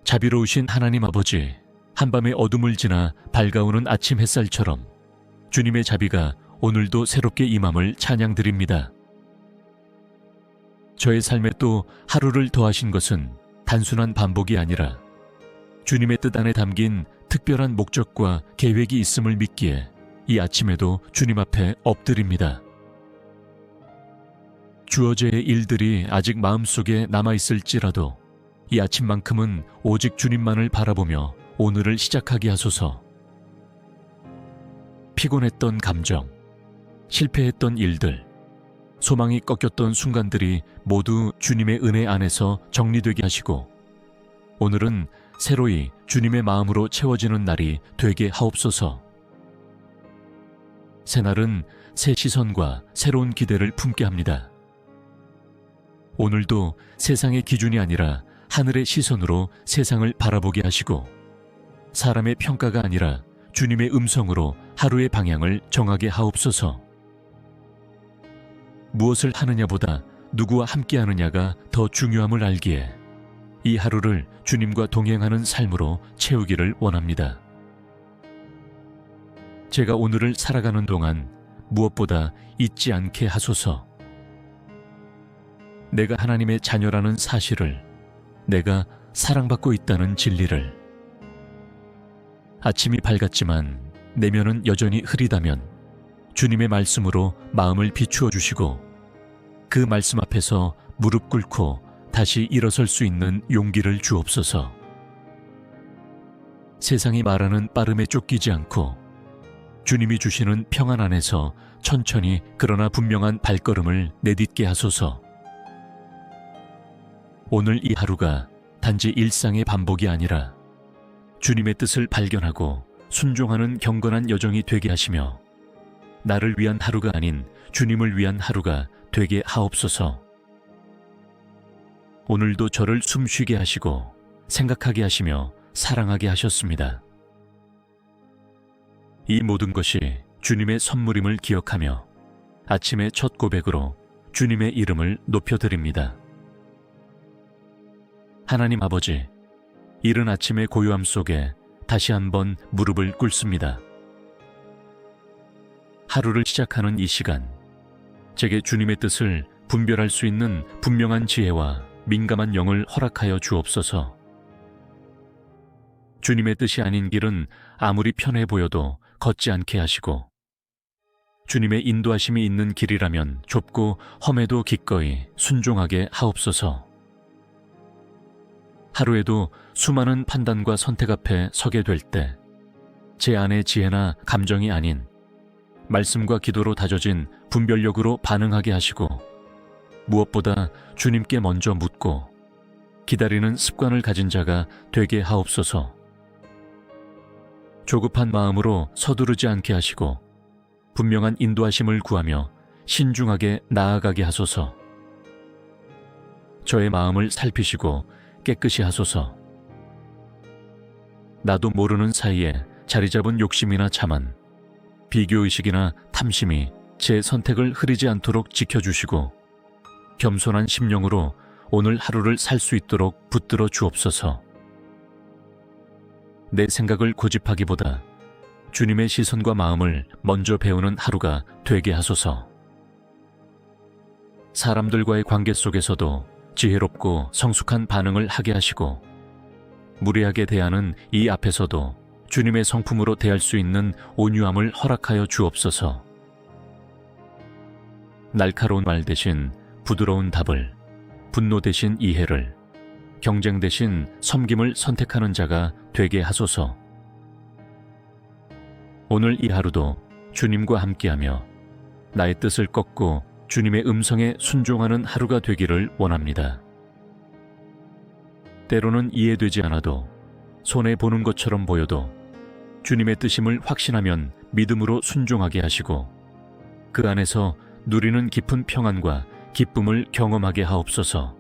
자비로우신 하나님 아버지, 한밤의 어둠을 지나 밝아오는 아침 햇살처럼 주님의 자비가 오늘도 새롭게 임함을 찬양드립니다. 저의 삶에 또 하루를 더하신 것은 단순한 반복이 아니라 주님의 뜻 안에 담긴 특별한 목적과 계획이 있음을 믿기에 이 아침에도 주님 앞에 엎드립니다. 주어져의 일들이 아직 마음속에 남아있을지라도 이 아침만큼은 오직 주님만을 바라보며 오늘을 시작하게 하소서. 피곤했던 감정, 실패했던 일들, 소망이 꺾였던 순간들이 모두 주님의 은혜 안에서 정리되게 하시고 오늘은 새로이 주님의 마음으로 채워지는 날이 되게 하옵소서. 새날은 새 시선과 새로운 기대를 품게 합니다. 오늘도 세상의 기준이 아니라 하늘의 시선으로 세상을 바라보게 하시고 사람의 평가가 아니라 주님의 음성으로 하루의 방향을 정하게 하옵소서. 무엇을 하느냐보다 누구와 함께하느냐가 더 중요함을 알기에 이 하루를 주님과 동행하는 삶으로 채우기를 원합니다. 제가 오늘을 살아가는 동안 무엇보다 잊지 않게 하소서. 내가 하나님의 자녀라는 사실을, 내가 사랑받고 있다는 진리를. 아침이 밝았지만 내면은 여전히 흐리다면 주님의 말씀으로 마음을 비추어 주시고 그 말씀 앞에서 무릎 꿇고 다시 일어설 수 있는 용기를 주옵소서. 세상이 말하는 빠름에 쫓기지 않고 주님이 주시는 평안 안에서 천천히 그러나 분명한 발걸음을 내딛게 하소서. 오늘 이 하루가 단지 일상의 반복이 아니라 주님의 뜻을 발견하고 순종하는 경건한 여정이 되게 하시며 나를 위한 하루가 아닌 주님을 위한 하루가 되게 하옵소서. 오늘도 저를 숨쉬게 하시고 생각하게 하시며 사랑하게 하셨습니다. 이 모든 것이 주님의 선물임을 기억하며 아침의 첫 고백으로 주님의 이름을 높여드립니다. 하나님 아버지, 이른 아침의 고요함 속에 다시 한번 무릎을 꿇습니다. 하루를 시작하는 이 시간, 제게 주님의 뜻을 분별할 수 있는 분명한 지혜와 민감한 영을 허락하여 주옵소서. 주님의 뜻이 아닌 길은 아무리 편해 보여도 걷지 않게 하시고 주님의 인도하심이 있는 길이라면 좁고 험해도 기꺼이 순종하게 하옵소서. 하루에도 수많은 판단과 선택 앞에 서게 될 때 제 안의 지혜나 감정이 아닌 말씀과 기도로 다져진 분별력으로 반응하게 하시고 무엇보다 주님께 먼저 묻고 기다리는 습관을 가진 자가 되게 하옵소서. 조급한 마음으로 서두르지 않게 하시고 분명한 인도하심을 구하며 신중하게 나아가게 하소서. 저의 마음을 살피시고 깨끗이 하소서. 나도 모르는 사이에 자리 잡은 욕심이나 자만, 비교의식이나 탐심이 제 선택을 흐리지 않도록 지켜주시고 겸손한 심령으로 오늘 하루를 살 수 있도록 붙들어 주옵소서. 내 생각을 고집하기보다 주님의 시선과 마음을 먼저 배우는 하루가 되게 하소서. 사람들과의 관계 속에서도 지혜롭고 성숙한 반응을 하게 하시고 무례하게 대하는 이 앞에서도 주님의 성품으로 대할 수 있는 온유함을 허락하여 주옵소서. 날카로운 말 대신 부드러운 답을, 분노 대신 이해를, 경쟁 대신 섬김을 선택하는 자가 되게 하소서. 오늘 이 하루도 주님과 함께하며 나의 뜻을 꺾고 주님의 음성에 순종하는 하루가 되기를 원합니다. 때로는 이해되지 않아도 손해보는 것처럼 보여도 주님의 뜻임을 확신하면 믿음으로 순종하게 하시고 그 안에서 누리는 깊은 평안과 기쁨을 경험하게 하옵소서.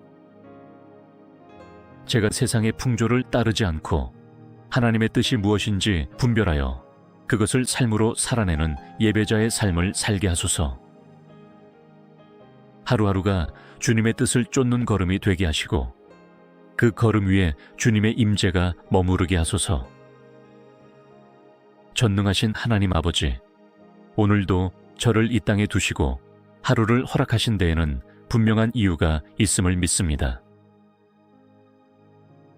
제가 세상의 풍조를 따르지 않고 하나님의 뜻이 무엇인지 분별하여 그것을 삶으로 살아내는 예배자의 삶을 살게 하소서. 하루하루가 주님의 뜻을 쫓는 걸음이 되게 하시고 그 걸음 위에 주님의 임재가 머무르게 하소서. 전능하신 하나님 아버지, 오늘도 저를 이 땅에 두시고 하루를 허락하신 데에는 분명한 이유가 있음을 믿습니다.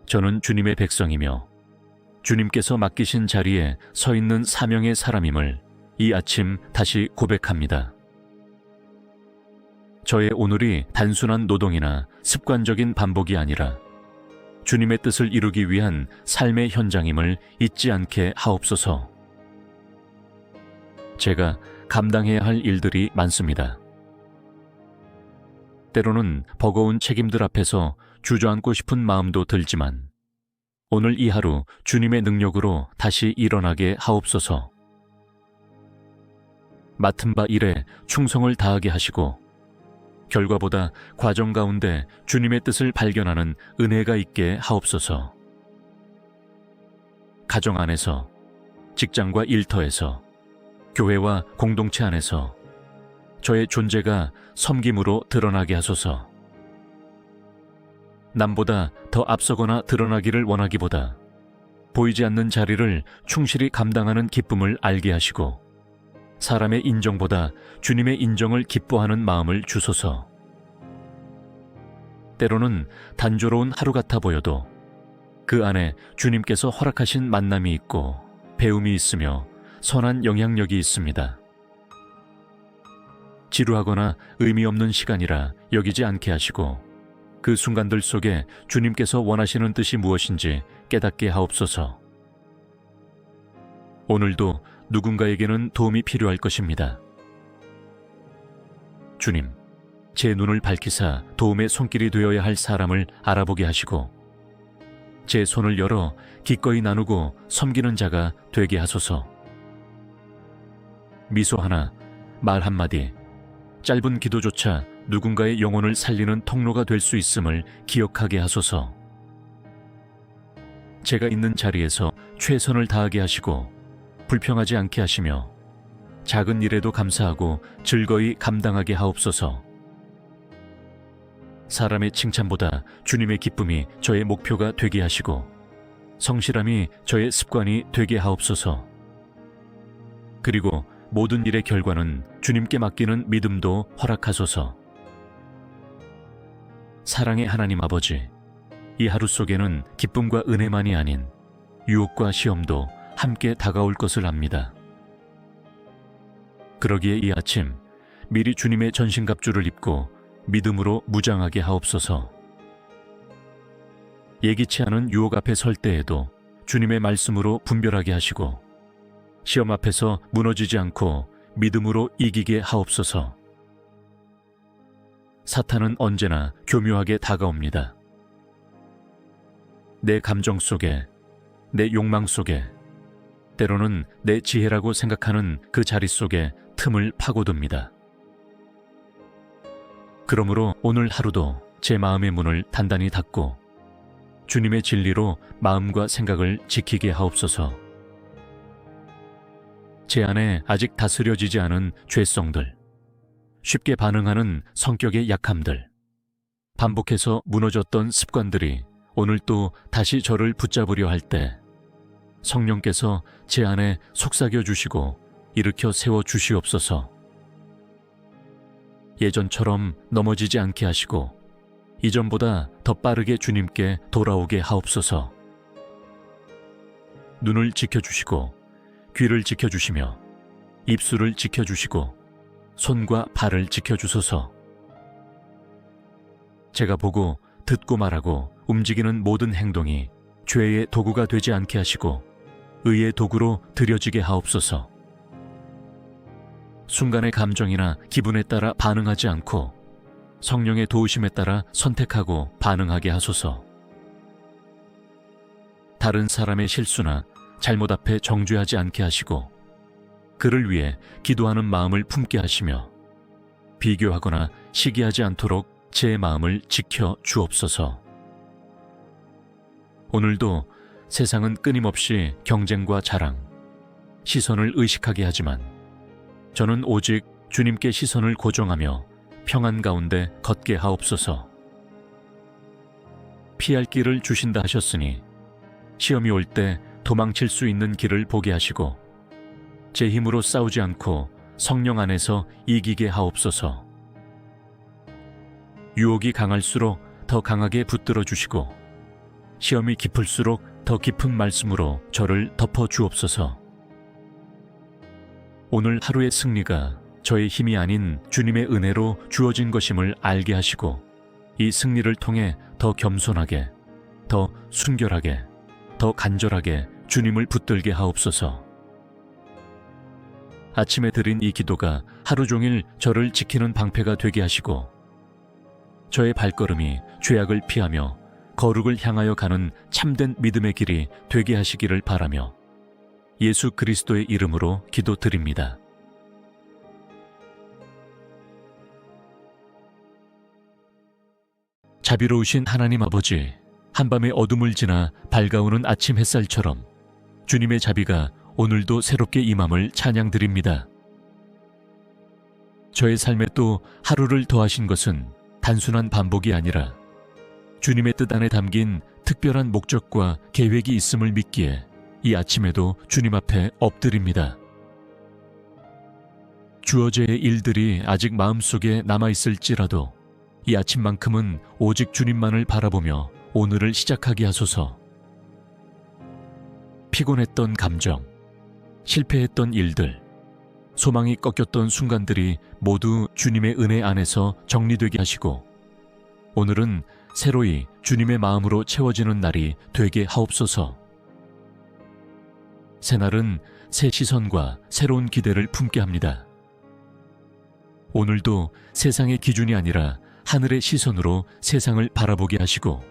저는 주님의 백성이며 주님께서 맡기신 자리에 서 있는 사명의 사람임을 이 아침 다시 고백합니다. 저의 오늘이 단순한 노동이나 습관적인 반복이 아니라 주님의 뜻을 이루기 위한 삶의 현장임을 잊지 않게 하옵소서. 제가 감당해야 할 일들이 많습니다. 때로는 버거운 책임들 앞에서 주저앉고 싶은 마음도 들지만 오늘 이 하루 주님의 능력으로 다시 일어나게 하옵소서. 맡은 바 일에 충성을 다하게 하시고 결과보다 과정 가운데 주님의 뜻을 발견하는 은혜가 있게 하옵소서. 가정 안에서, 직장과 일터에서, 교회와 공동체 안에서 저의 존재가 섬김으로 드러나게 하소서. 남보다 더 앞서거나 드러나기를 원하기보다 보이지 않는 자리를 충실히 감당하는 기쁨을 알게 하시고 사람의 인정보다 주님의 인정을 기뻐하는 마음을 주소서. 때로는 단조로운 하루 같아 보여도 그 안에 주님께서 허락하신 만남이 있고 배움이 있으며 선한 영향력이 있습니다. 지루하거나 의미 없는 시간이라 여기지 않게 하시고 그 순간들 속에 주님께서 원하시는 뜻이 무엇인지 깨닫게 하옵소서. 오늘도 누군가에게는 도움이 필요할 것입니다. 주님, 제 눈을 밝히사 도움의 손길이 되어야 할 사람을 알아보게 하시고 제 손을 열어 기꺼이 나누고 섬기는 자가 되게 하소서. 미소 하나, 말 한마디, 짧은 기도조차 누군가의 영혼을 살리는 통로가 될 수 있음을 기억하게 하소서. 제가 있는 자리에서 최선을 다하게 하시고 불평하지 않게 하시며 작은 일에도 감사하고 즐거이 감당하게 하옵소서. 사람의 칭찬보다 주님의 기쁨이 저의 목표가 되게 하시고 성실함이 저의 습관이 되게 하옵소서. 그리고 모든 일의 결과는 주님께 맡기는 믿음도 허락하소서. 사랑의 하나님 아버지, 이 하루 속에는 기쁨과 은혜만이 아닌 유혹과 시험도 함께 다가올 것을 압니다. 그러기에 이 아침 미리 주님의 전신갑주를 입고 믿음으로 무장하게 하옵소서. 예기치 않은 유혹 앞에 설 때에도 주님의 말씀으로 분별하게 하시고 시험 앞에서 무너지지 않고 믿음으로 이기게 하옵소서. 사탄은 언제나 교묘하게 다가옵니다. 내 감정 속에, 내 욕망 속에, 때로는 내 지혜라고 생각하는 그 자리 속에 틈을 파고듭니다. 그러므로 오늘 하루도 제 마음의 문을 단단히 닫고 주님의 진리로 마음과 생각을 지키게 하옵소서. 제 안에 아직 다스려지지 않은 죄성들, 쉽게 반응하는 성격의 약함들, 반복해서 무너졌던 습관들이 오늘 또 다시 저를 붙잡으려 할 때 성령께서 제 안에 속삭여 주시고 일으켜 세워 주시옵소서. 예전처럼 넘어지지 않게 하시고 이전보다 더 빠르게 주님께 돌아오게 하옵소서. 눈을 지켜주시고 귀를 지켜주시며 입술을 지켜주시고 손과 발을 지켜주소서. 제가 보고 듣고 말하고 움직이는 모든 행동이 죄의 도구가 되지 않게 하시고 의의 도구로 들여지게 하옵소서. 순간의 감정이나 기분에 따라 반응하지 않고 성령의 도우심에 따라 선택하고 반응하게 하소서. 다른 사람의 실수나 잘못 앞에 정죄하지 않게 하시고 그를 위해 기도하는 마음을 품게 하시며 비교하거나 시기하지 않도록 제 마음을 지켜 주옵소서. 오늘도 세상은 끊임없이 경쟁과 자랑, 시선을 의식하게 하지만 저는 오직 주님께 시선을 고정하며 평안 가운데 걷게 하옵소서. 피할 길을 주신다 하셨으니 시험이 올 때 도망칠 수 있는 길을 보게 하시고 제 힘으로 싸우지 않고 성령 안에서 이기게 하옵소서. 유혹이 강할수록 더 강하게 붙들어 주시고 시험이 깊을수록 더 깊은 말씀으로 저를 덮어 주옵소서. 오늘 하루의 승리가 저의 힘이 아닌 주님의 은혜로 주어진 것임을 알게 하시고 이 승리를 통해 더 겸손하게, 더 순결하게, 더 간절하게 주님을 붙들게 하옵소서. 아침에 드린 이 기도가 하루 종일 저를 지키는 방패가 되게 하시고 저의 발걸음이 죄악을 피하며 거룩을 향하여 가는 참된 믿음의 길이 되게 하시기를 바라며 예수 그리스도의 이름으로 기도드립니다. 자비로우신 하나님 아버지, 한밤의 어둠을 지나 밝아오는 아침 햇살처럼 주님의 자비가 오늘도 새롭게 임함을 찬양드립니다. 저의 삶에 또 하루를 더하신 것은 단순한 반복이 아니라 주님의 뜻 안에 담긴 특별한 목적과 계획이 있음을 믿기에 이 아침에도 주님 앞에 엎드립니다. 주어져의 일들이 아직 마음속에 남아있을지라도 이 아침만큼은 오직 주님만을 바라보며 오늘을 시작하게 하소서. 피곤했던 감정, 실패했던 일들, 소망이 꺾였던 순간들이 모두 주님의 은혜 안에서 정리되게 하시고 오늘은 새로이 주님의 마음으로 채워지는 날이 되게 하옵소서. 새날은 새 시선과 새로운 기대를 품게 합니다. 오늘도 세상의 기준이 아니라 하늘의 시선으로 세상을 바라보게 하시고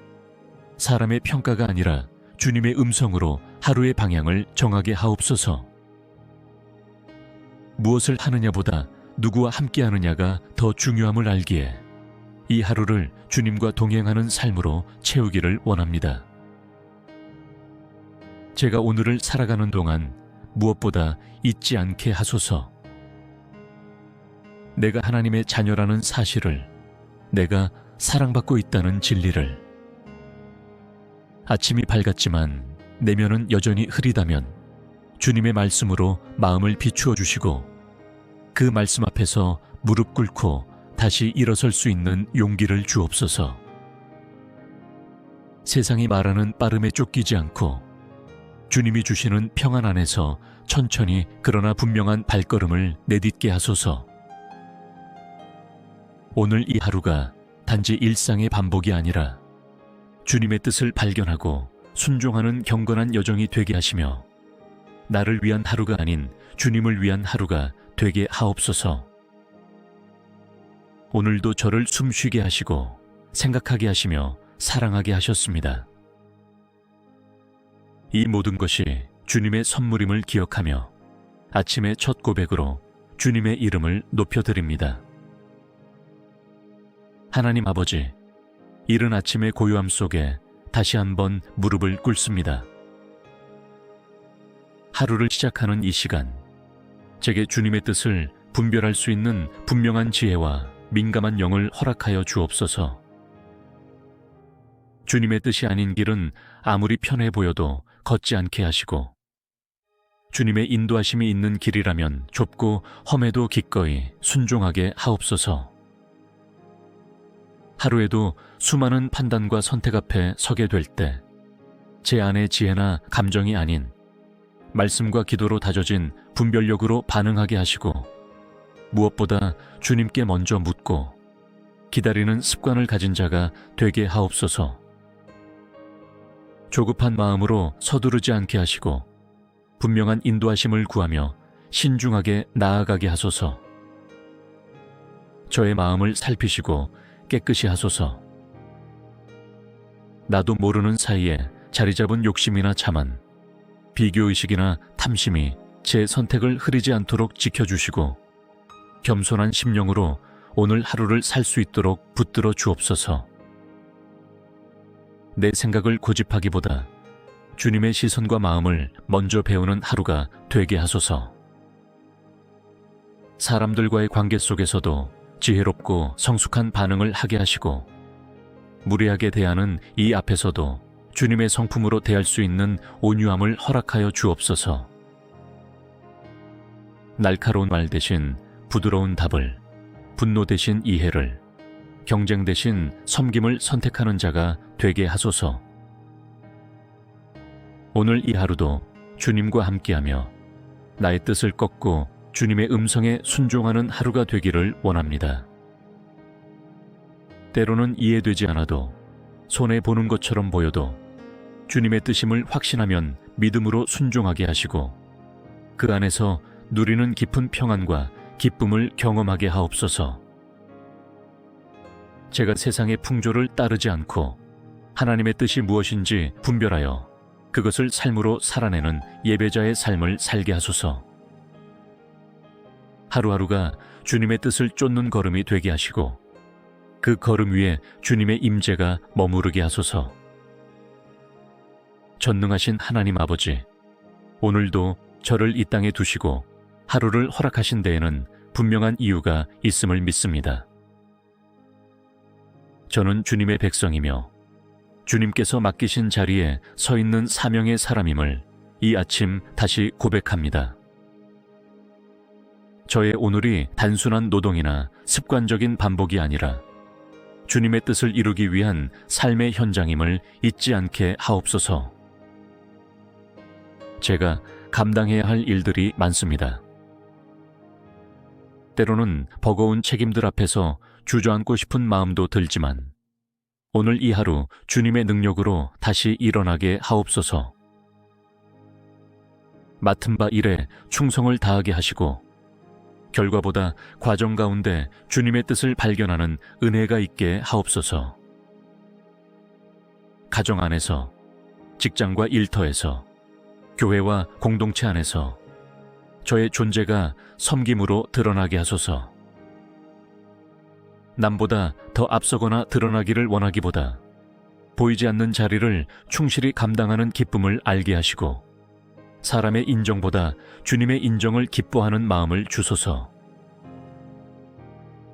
사람의 평가가 아니라 주님의 음성으로 하루의 방향을 정하게 하옵소서. 무엇을 하느냐보다 누구와 함께 하느냐가 더 중요함을 알기에 이 하루를 주님과 동행하는 삶으로 채우기를 원합니다. 제가 오늘을 살아가는 동안 무엇보다 잊지 않게 하소서. 내가 하나님의 자녀라는 사실을, 내가 사랑받고 있다는 진리를. 아침이 밝았지만 내면은 여전히 흐리다면 주님의 말씀으로 마음을 비추어 주시고 그 말씀 앞에서 무릎 꿇고 다시 일어설 수 있는 용기를 주옵소서. 세상이 말하는 빠름에 쫓기지 않고 주님이 주시는 평안 안에서 천천히 그러나 분명한 발걸음을 내딛게 하소서. 오늘 이 하루가 단지 일상의 반복이 아니라 주님의 뜻을 발견하고 순종하는 경건한 여정이 되게 하시며 나를 위한 하루가 아닌 주님을 위한 하루가 되게 하옵소서. 오늘도 저를 숨쉬게 하시고 생각하게 하시며 사랑하게 하셨습니다. 이 모든 것이 주님의 선물임을 기억하며 아침의 첫 고백으로 주님의 이름을 높여드립니다. 하나님 아버지, 이른 아침의 고요함 속에 다시 한번 무릎을 꿇습니다. 하루를 시작하는 이 시간, 제게 주님의 뜻을 분별할 수 있는 분명한 지혜와 민감한 영을 허락하여 주옵소서. 주님의 뜻이 아닌 길은 아무리 편해 보여도 걷지 않게 하시고 주님의 인도하심이 있는 길이라면 좁고 험해도 기꺼이 순종하게 하옵소서. 하루에도 수많은 판단과 선택 앞에 서게 될 때 제 안의 지혜나 감정이 아닌 말씀과 기도로 다져진 분별력으로 반응하게 하시고 무엇보다 주님께 먼저 묻고 기다리는 습관을 가진 자가 되게 하옵소서. 조급한 마음으로 서두르지 않게 하시고 분명한 인도하심을 구하며 신중하게 나아가게 하소서. 저의 마음을 살피시고 깨끗이 하소서. 나도 모르는 사이에 자리 잡은 욕심이나 자만, 비교의식이나 탐심이 제 선택을 흐리지 않도록 지켜주시고 겸손한 심령으로 오늘 하루를 살 수 있도록 붙들어 주옵소서. 내 생각을 고집하기보다 주님의 시선과 마음을 먼저 배우는 하루가 되게 하소서. 사람들과의 관계 속에서도 지혜롭고 성숙한 반응을 하게 하시고 무례하게 대하는 이 앞에서도 주님의 성품으로 대할 수 있는 온유함을 허락하여 주옵소서. 날카로운 말 대신 부드러운 답을, 분노 대신 이해를, 경쟁 대신 섬김을 선택하는 자가 되게 하소서. 오늘 이 하루도 주님과 함께하며 나의 뜻을 꺾고 주님의 음성에 순종하는 하루가 되기를 원합니다. 때로는 이해되지 않아도, 손해보는 것처럼 보여도 주님의 뜻임을 확신하면 믿음으로 순종하게 하시고 그 안에서 누리는 깊은 평안과 기쁨을 경험하게 하옵소서. 제가 세상의 풍조를 따르지 않고 하나님의 뜻이 무엇인지 분별하여 그것을 삶으로 살아내는 예배자의 삶을 살게 하소서. 하루하루가 주님의 뜻을 쫓는 걸음이 되게 하시고 그 걸음 위에 주님의 임재가 머무르게 하소서. 전능하신 하나님 아버지, 오늘도 저를 이 땅에 두시고 하루를 허락하신 데에는 분명한 이유가 있음을 믿습니다. 저는 주님의 백성이며 주님께서 맡기신 자리에 서 있는 사명의 사람임을 이 아침 다시 고백합니다. 저의 오늘이 단순한 노동이나 습관적인 반복이 아니라 주님의 뜻을 이루기 위한 삶의 현장임을 잊지 않게 하옵소서. 제가 감당해야 할 일들이 많습니다. 때로는 버거운 책임들 앞에서 주저앉고 싶은 마음도 들지만 오늘 이 하루 주님의 능력으로 다시 일어나게 하옵소서. 맡은 바 일에 충성을 다하게 하시고 결과보다 과정 가운데 주님의 뜻을 발견하는 은혜가 있게 하옵소서. 가정 안에서, 직장과 일터에서, 교회와 공동체 안에서 저의 존재가 섬김으로 드러나게 하소서. 남보다 더 앞서거나 드러나기를 원하기보다 보이지 않는 자리를 충실히 감당하는 기쁨을 알게 하시고 사람의 인정보다 주님의 인정을 기뻐하는 마음을 주소서.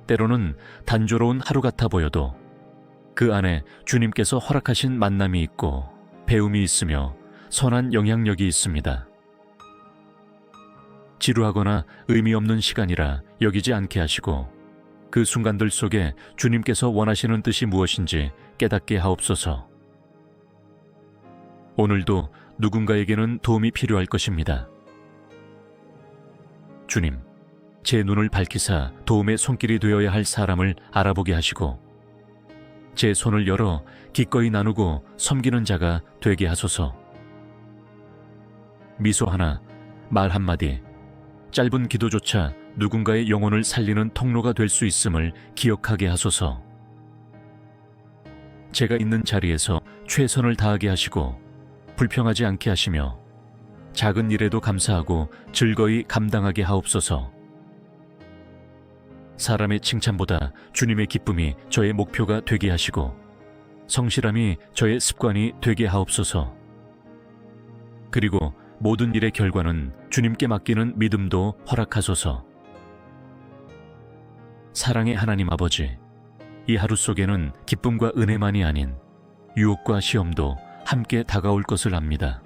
때로는 단조로운 하루 같아 보여도 그 안에 주님께서 허락하신 만남이 있고 배움이 있으며 선한 영향력이 있습니다. 지루하거나 의미 없는 시간이라 여기지 않게 하시고 그 순간들 속에 주님께서 원하시는 뜻이 무엇인지 깨닫게 하옵소서. 오늘도 누군가에게는 도움이 필요할 것입니다. 주님, 제 눈을 밝히사 도움의 손길이 되어야 할 사람을 알아보게 하시고 제 손을 열어 기꺼이 나누고 섬기는 자가 되게 하소서. 미소 하나, 말 한마디, 짧은 기도조차 누군가의 영혼을 살리는 통로가 될 수 있음을 기억하게 하소서. 제가 있는 자리에서 최선을 다하게 하시고 불평하지 않게 하시며 작은 일에도 감사하고 즐거이 감당하게 하옵소서. 사람의 칭찬보다 주님의 기쁨이 저의 목표가 되게 하시고 성실함이 저의 습관이 되게 하옵소서. 그리고 모든 일의 결과는 주님께 맡기는 믿음도 허락하소서. 사랑의 하나님 아버지, 이 하루 속에는 기쁨과 은혜만이 아닌 유혹과 시험도 함께 다가올 것을 압니다.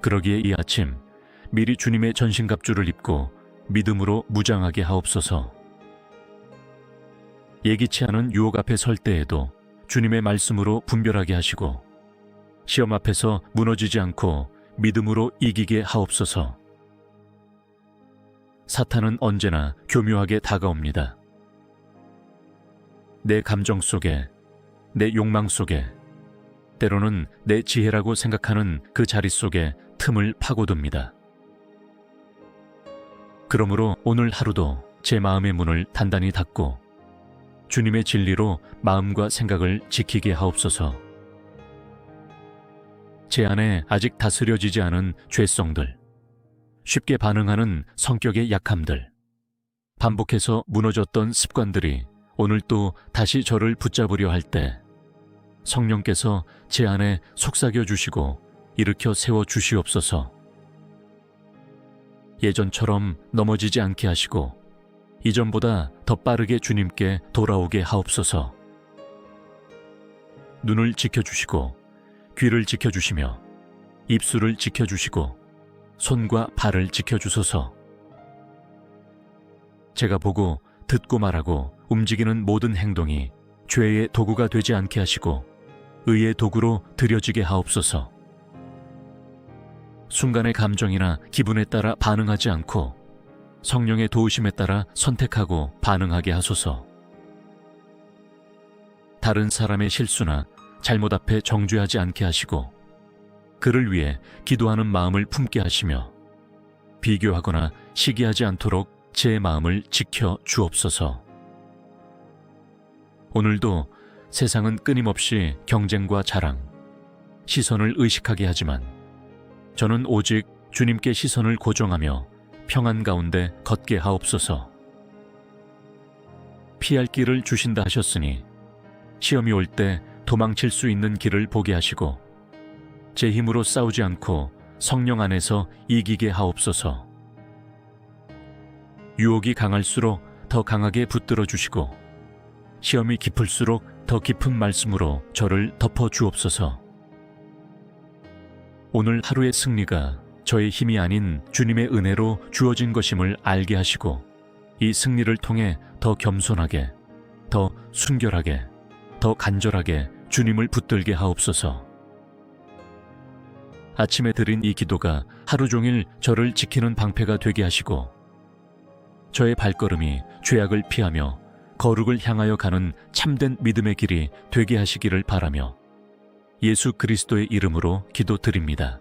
그러기에 이 아침 미리 주님의 전신갑주를 입고 믿음으로 무장하게 하옵소서. 예기치 않은 유혹 앞에 설 때에도 주님의 말씀으로 분별하게 하시고 시험 앞에서 무너지지 않고 믿음으로 이기게 하옵소서. 사탄은 언제나 교묘하게 다가옵니다. 내 감정 속에, 내 욕망 속에, 때로는 내 지혜라고 생각하는 그 자리 속에 틈을 파고듭니다. 그러므로 오늘 하루도 제 마음의 문을 단단히 닫고 주님의 진리로 마음과 생각을 지키게 하옵소서. 제 안에 아직 다스려지지 않은 죄성들, 쉽게 반응하는 성격의 약함들, 반복해서 무너졌던 습관들이 오늘 또 다시 저를 붙잡으려 할 때 성령께서 제 안에 속삭여 주시고 일으켜 세워 주시옵소서. 예전처럼 넘어지지 않게 하시고 이전보다 더 빠르게 주님께 돌아오게 하옵소서. 눈을 지켜주시고 귀를 지켜주시며 입술을 지켜주시고 손과 발을 지켜주소서. 제가 보고 듣고 말하고 움직이는 모든 행동이 죄의 도구가 되지 않게 하시고 의의 도구로 드려지게 하옵소서. 순간의 감정이나 기분에 따라 반응하지 않고 성령의 도우심에 따라 선택하고 반응하게 하소서. 다른 사람의 실수나 잘못 앞에 정죄하지 않게 하시고 그를 위해 기도하는 마음을 품게 하시며 비교하거나 시기하지 않도록 제 마음을 지켜 주옵소서. 오늘도 세상은 끊임없이 경쟁과 자랑, 시선을 의식하게 하지만 저는 오직 주님께 시선을 고정하며 평안 가운데 걷게 하옵소서. 피할 길을 주신다 하셨으니 시험이 올 때 도망칠 수 있는 길을 보게 하시고 제 힘으로 싸우지 않고 성령 안에서 이기게 하옵소서. 유혹이 강할수록 더 강하게 붙들어 주시고 시험이 깊을수록 더 깊은 말씀으로 저를 덮어 주옵소서. 오늘 하루의 승리가 저의 힘이 아닌 주님의 은혜로 주어진 것임을 알게 하시고 이 승리를 통해 더 겸손하게, 더 순결하게, 더 간절하게 주님을 붙들게 하옵소서. 아침에 드린 이 기도가 하루 종일 저를 지키는 방패가 되게 하시고 저의 발걸음이 죄악을 피하며 거룩을 향하여 가는 참된 믿음의 길이 되게 하시기를 바라며 예수 그리스도의 이름으로 기도드립니다.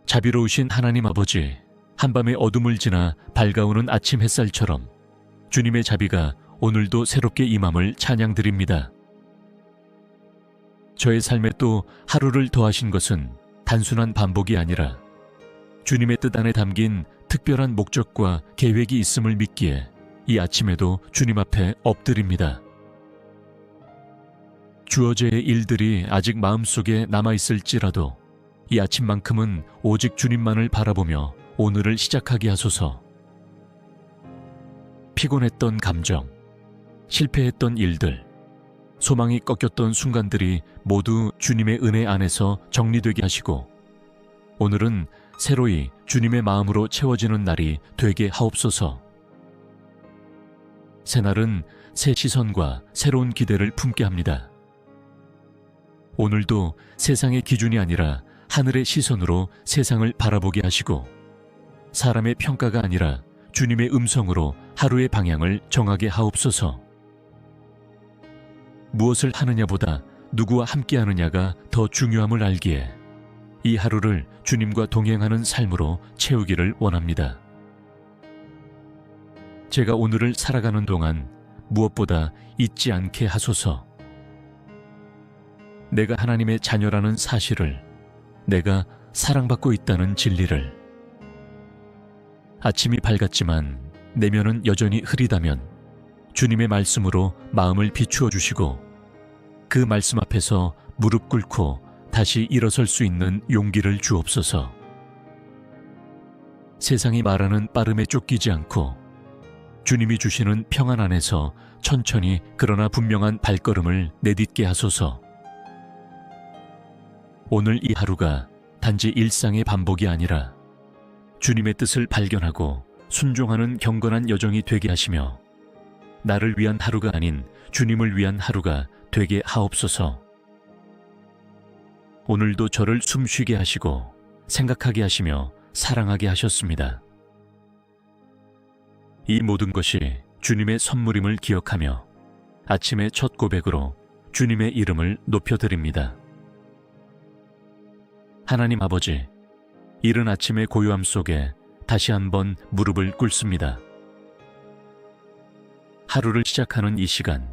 자비로우신 하나님 아버지, 한밤의 어둠을 지나 밝아오는 아침 햇살처럼 주님의 자비가 오늘도 새롭게 임함을 찬양드립니다. 저의 삶에 또 하루를 더하신 것은 단순한 반복이 아니라 주님의 뜻 안에 담긴 특별한 목적과 계획이 있음을 믿기에 이 아침에도 주님 앞에 엎드립니다. 주어져의 일들이 아직 마음속에 남아있을지라도 이 아침만큼은 오직 주님만을 바라보며 오늘을 시작하게 하소서. 피곤했던 감정, 실패했던 일들, 소망이 꺾였던 순간들이 모두 주님의 은혜 안에서 정리되게 하시고 오늘은 새로이 주님의 마음으로 채워지는 날이 되게 하옵소서. 새날은 새 시선과 새로운 기대를 품게 합니다. 오늘도 세상의 기준이 아니라 하늘의 시선으로 세상을 바라보게 하시고 사람의 평가가 아니라 주님의 음성으로 하루의 방향을 정하게 하옵소서. 무엇을 하느냐보다 누구와 함께하느냐가 더 중요함을 알기에 이 하루를 주님과 동행하는 삶으로 채우기를 원합니다. 제가 오늘을 살아가는 동안 무엇보다 잊지 않게 하소서. 내가 하나님의 자녀라는 사실을, 내가 사랑받고 있다는 진리를. 아침이 밝았지만 내면은 여전히 흐리다면 주님의 말씀으로 마음을 비추어 주시고 그 말씀 앞에서 무릎 꿇고 다시 일어설 수 있는 용기를 주옵소서. 세상이 말하는 빠름에 쫓기지 않고 주님이 주시는 평안 안에서 천천히 그러나 분명한 발걸음을 내딛게 하소서. 오늘 이 하루가 단지 일상의 반복이 아니라 주님의 뜻을 발견하고 순종하는 경건한 여정이 되게 하시며 나를 위한 하루가 아닌 주님을 위한 하루가 되게 하옵소서. 오늘도 저를 숨쉬게 하시고 생각하게 하시며 사랑하게 하셨습니다. 이 모든 것이 주님의 선물임을 기억하며 아침의 첫 고백으로 주님의 이름을 높여드립니다. 하나님 아버지, 이른 아침의 고요함 속에 다시 한번 무릎을 꿇습니다. 하루를 시작하는 이 시간,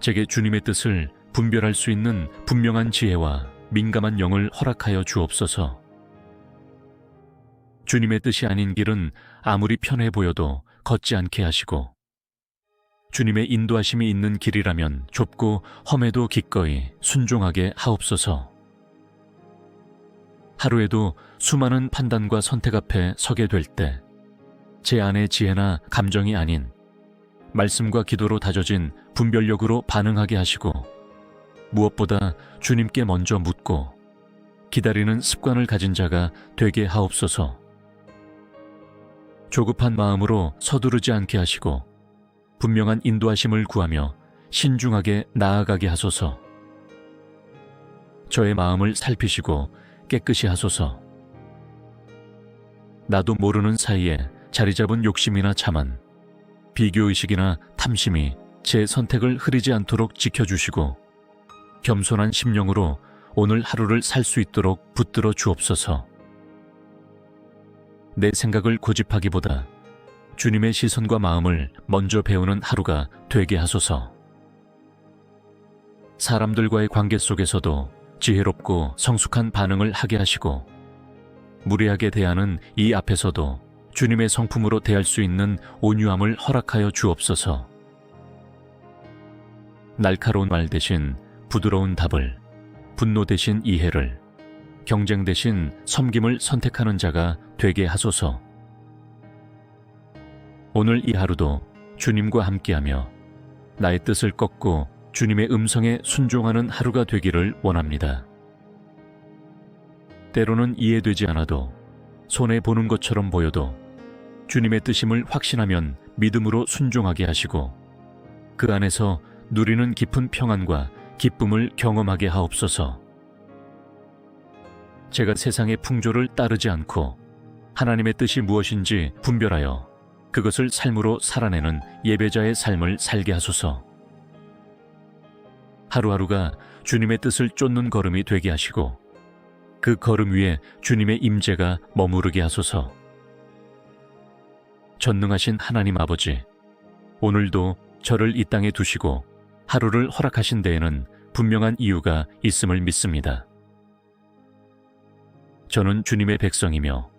제게 주님의 뜻을 분별할 수 있는 분명한 지혜와 민감한 영을 허락하여 주옵소서. 주님의 뜻이 아닌 길은 아무리 편해 보여도 걷지 않게 하시고 주님의 인도하심이 있는 길이라면 좁고 험해도 기꺼이 순종하게 하옵소서. 하루에도 수많은 판단과 선택 앞에 서게 될 때 제 안의 지혜나 감정이 아닌 말씀과 기도로 다져진 분별력으로 반응하게 하시고, 무엇보다 주님께 먼저 묻고 기다리는 습관을 가진 자가 되게 하옵소서. 조급한 마음으로 서두르지 않게 하시고 분명한 인도하심을 구하며 신중하게 나아가게 하소서. 저의 마음을 살피시고 깨끗이 하소서. 나도 모르는 사이에 자리 잡은 욕심이나 자만, 비교의식이나 탐심이 제 선택을 흐리지 않도록 지켜주시고 겸손한 심령으로 오늘 하루를 살 수 있도록 붙들어 주옵소서. 내 생각을 고집하기보다 주님의 시선과 마음을 먼저 배우는 하루가 되게 하소서. 사람들과의 관계 속에서도 지혜롭고 성숙한 반응을 하게 하시고, 무례하게 대하는 이 앞에서도 주님의 성품으로 대할 수 있는 온유함을 허락하여 주옵소서. 날카로운 말 대신 부드러운 답을, 분노 대신 이해를, 경쟁 대신 섬김을 선택하는 자가 되게 하소서. 오늘 이 하루도 주님과 함께하며 나의 뜻을 꺾고 주님의 음성에 순종하는 하루가 되기를 원합니다. 때로는 이해되지 않아도, 손해보는 것처럼 보여도 주님의 뜻임을 확신하면 믿음으로 순종하게 하시고, 그 안에서 누리는 깊은 평안과 기쁨을 경험하게 하옵소서. 제가 세상의 풍조를 따르지 않고 하나님의 뜻이 무엇인지 분별하여 그것을 삶으로 살아내는 예배자의 삶을 살게 하소서. 하루하루가 주님의 뜻을 쫓는 걸음이 되게 하시고, 그 걸음 위에 주님의 임재가 머무르게 하소서. 전능하신 하나님 아버지, 오늘도 저를 이 땅에 두시고 하루를 허락하신 데에는 분명한 이유가 있음을 믿습니다. 저는 주님의 백성이며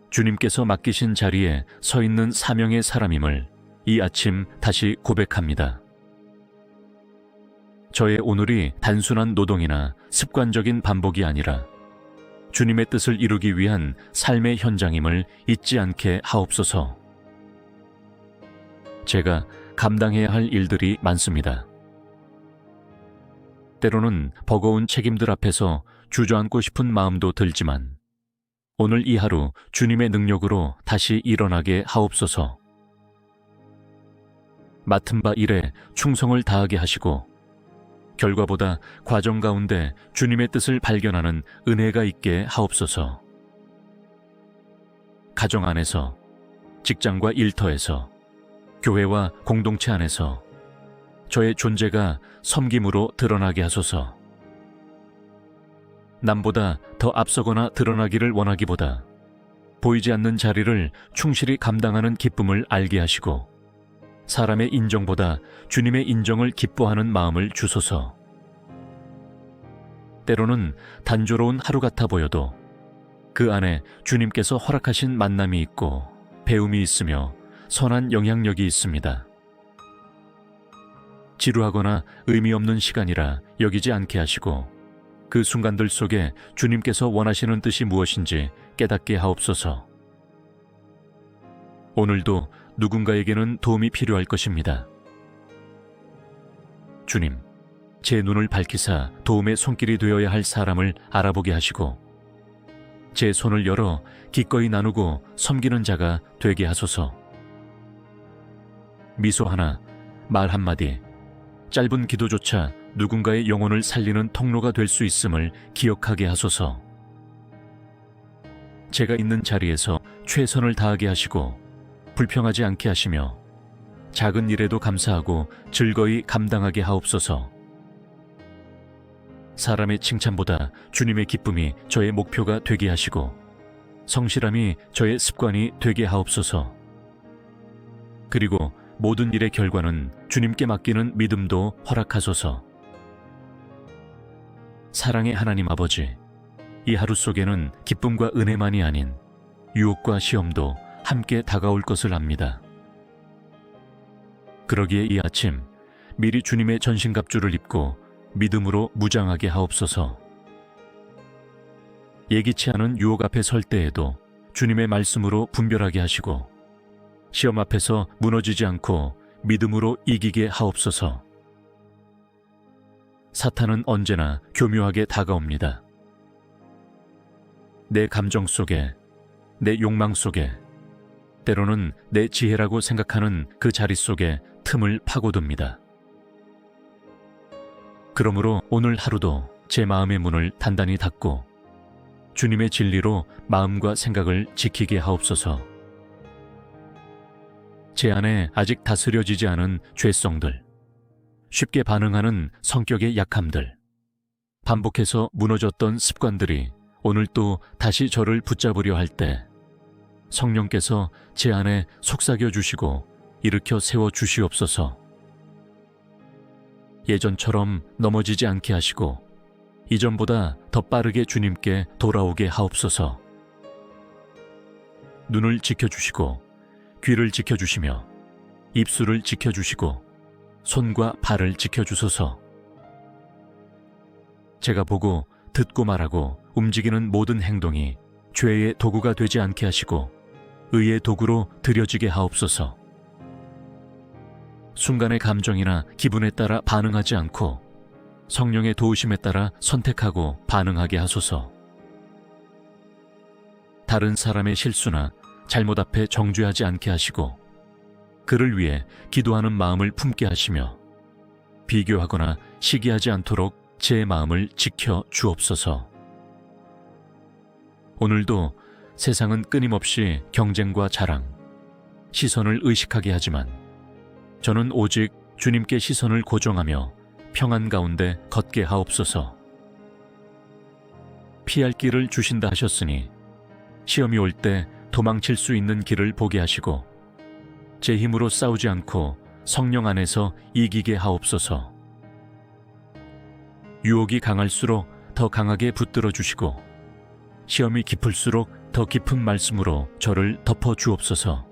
주님께서 맡기신 자리에 서 있는 사명의 사람임을 이 아침 다시 고백합니다. 저의 오늘이 단순한 노동이나 습관적인 반복이 아니라 주님의 뜻을 이루기 위한 삶의 현장임을 잊지 않게 하옵소서. 제가 감당해야 할 일들이 많습니다. 때로는 버거운 책임들 앞에서 주저앉고 싶은 마음도 들지만, 오늘 이 하루 주님의 능력으로 다시 일어나게 하옵소서. 맡은 바 일에 충성을 다하게 하시고, 결과보다 과정 가운데 주님의 뜻을 발견하는 은혜가 있게 하옵소서. 가정 안에서, 직장과 일터에서, 교회와 공동체 안에서 저의 존재가 섬김으로 드러나게 하소서. 남보다 더 앞서거나 드러나기를 원하기보다 보이지 않는 자리를 충실히 감당하는 기쁨을 알게 하시고, 사람의 인정보다 주님의 인정을 기뻐하는 마음을 주소서. 때로는 단조로운 하루 같아 보여도 그 안에 주님께서 허락하신 만남이 있고 배움이 있으며 선한 영향력이 있습니다. 지루하거나 의미 없는 시간이라 여기지 않게 하시고, 그 순간들 속에 주님께서 원하시는 뜻이 무엇인지 깨닫게 하옵소서. 오늘도 누군가에게는 도움이 필요할 것입니다. 주님, 제 눈을 밝히사 도움의 손길이 되어야 할 사람을 알아보게 하시고, 제 손을 열어 기꺼이 나누고 섬기는 자가 되게 하소서. 미소 하나, 말 한마디, 짧은 기도조차 누군가의 영혼을 살리는 통로가 될 수 있음을 기억하게 하소서. 제가 있는 자리에서 최선을 다하게 하시고 불평하지 않게 하시며 작은 일에도 감사하고 즐거이 감당하게 하옵소서. 사람의 칭찬보다 주님의 기쁨이 저의 목표가 되게 하시고 성실함이 저의 습관이 되게 하옵소서. 그리고 모든 일의 결과는 주님께 맡기는 믿음도 허락하소서. 사랑의 하나님 아버지, 이 하루 속에는 기쁨과 은혜만이 아닌 유혹과 시험도 함께 다가올 것을 압니다. 그러기에 이 아침 미리 주님의 전신갑주를 입고 믿음으로 무장하게 하옵소서. 예기치 않은 유혹 앞에 설 때에도 주님의 말씀으로 분별하게 하시고, 시험 앞에서 무너지지 않고 믿음으로 이기게 하옵소서. 사탄은 언제나 교묘하게 다가옵니다. 내 감정 속에, 내 욕망 속에, 때로는 내 지혜라고 생각하는 그 자리 속에 틈을 파고듭니다. 그러므로 오늘 하루도 제 마음의 문을 단단히 닫고 주님의 진리로 마음과 생각을 지키게 하옵소서. 제 안에 아직 다스려지지 않은 죄성들, 쉽게 반응하는 성격의 약함들, 반복해서 무너졌던 습관들이 오늘 또 다시 저를 붙잡으려 할 때 성령께서 제 안에 속삭여 주시고 일으켜 세워 주시옵소서. 예전처럼 넘어지지 않게 하시고 이전보다 더 빠르게 주님께 돌아오게 하옵소서. 눈을 지켜주시고 귀를 지켜주시며 입술을 지켜주시고 손과 발을 지켜주소서. 제가 보고 듣고 말하고 움직이는 모든 행동이 죄의 도구가 되지 않게 하시고 의의 도구로 들여지게 하옵소서. 순간의 감정이나 기분에 따라 반응하지 않고 성령의 도우심에 따라 선택하고 반응하게 하소서. 다른 사람의 실수나 잘못 앞에 정죄하지 않게 하시고 그를 위해 기도하는 마음을 품게 하시며 비교하거나 시기하지 않도록 제 마음을 지켜 주옵소서. 오늘도 세상은 끊임없이 경쟁과 자랑, 시선을 의식하게 하지만 저는 오직 주님께 시선을 고정하며 평안 가운데 걷게 하옵소서. 피할 길을 주신다 하셨으니 시험이 올 때 도망칠 수 있는 길을 보게 하시고 제 힘으로 싸우지 않고 성령 안에서 이기게 하옵소서. 유혹이 강할수록 더 강하게 붙들어 주시고 시험이 깊을수록 더 깊은 말씀으로 저를 덮어 주옵소서.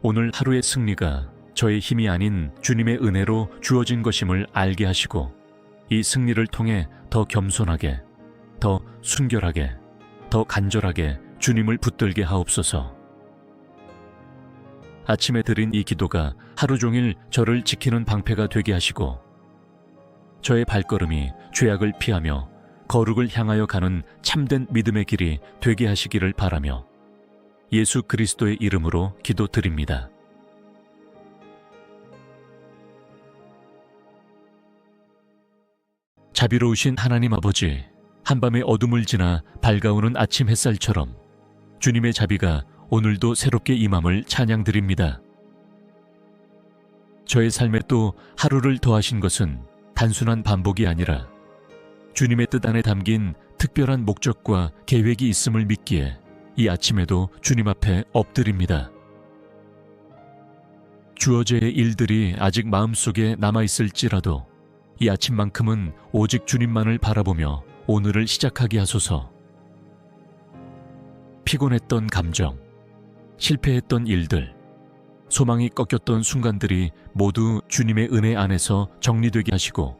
오늘 하루의 승리가 저의 힘이 아닌 주님의 은혜로 주어진 것임을 알게 하시고 이 승리를 통해 더 겸손하게, 더 순결하게, 더 간절하게 주님을 붙들게 하옵소서. 아침에 드린 이 기도가 하루 종일 저를 지키는 방패가 되게 하시고 저의 발걸음이 죄악을 피하며 거룩을 향하여 가는 참된 믿음의 길이 되게 하시기를 바라며 예수 그리스도의 이름으로 기도드립니다. 자비로우신 하나님 아버지, 한밤의 어둠을 지나 밝아오는 아침 햇살처럼 주님의 자비가 오늘도 새롭게 임함을 찬양드립니다. 저의 삶에 또 하루를 더하신 것은 단순한 반복이 아니라 주님의 뜻 안에 담긴 특별한 목적과 계획이 있음을 믿기에 이 아침에도 주님 앞에 엎드립니다. 주어져의 일들이 아직 마음속에 남아있을지라도 이 아침만큼은 오직 주님만을 바라보며 오늘을 시작하게 하소서. 피곤했던 감정, 실패했던 일들, 소망이 꺾였던 순간들이 모두 주님의 은혜 안에서 정리되게 하시고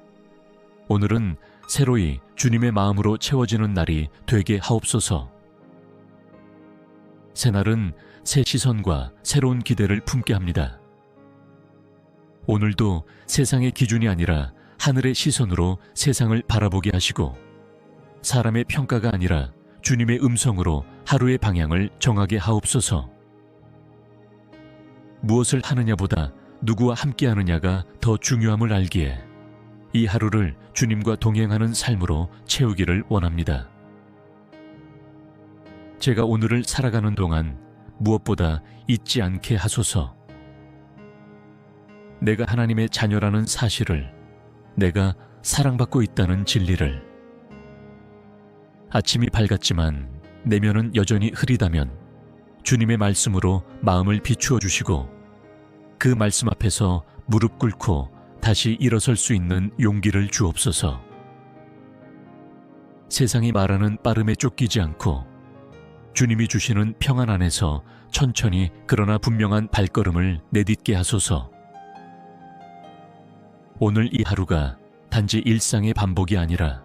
오늘은 새로이 주님의 마음으로 채워지는 날이 되게 하옵소서. 새날은 새 시선과 새로운 기대를 품게 합니다. 오늘도 세상의 기준이 아니라 하늘의 시선으로 세상을 바라보게 하시고 사람의 평가가 아니라 주님의 음성으로 하루의 방향을 정하게 하옵소서. 무엇을 하느냐보다 누구와 함께하느냐가 더 중요함을 알기에 이 하루를 주님과 동행하는 삶으로 채우기를 원합니다. 제가 오늘을 살아가는 동안 무엇보다 잊지 않게 하소서. 내가 하나님의 자녀라는 사실을, 내가 사랑받고 있다는 진리를. 아침이 밝았지만 내면은 여전히 흐리다면 주님의 말씀으로 마음을 비추어 주시고 그 말씀 앞에서 무릎 꿇고 다시 일어설 수 있는 용기를 주옵소서. 세상이 말하는 빠름에 쫓기지 않고 주님이 주시는 평안 안에서 천천히 그러나 분명한 발걸음을 내딛게 하소서. 오늘 이 하루가 단지 일상의 반복이 아니라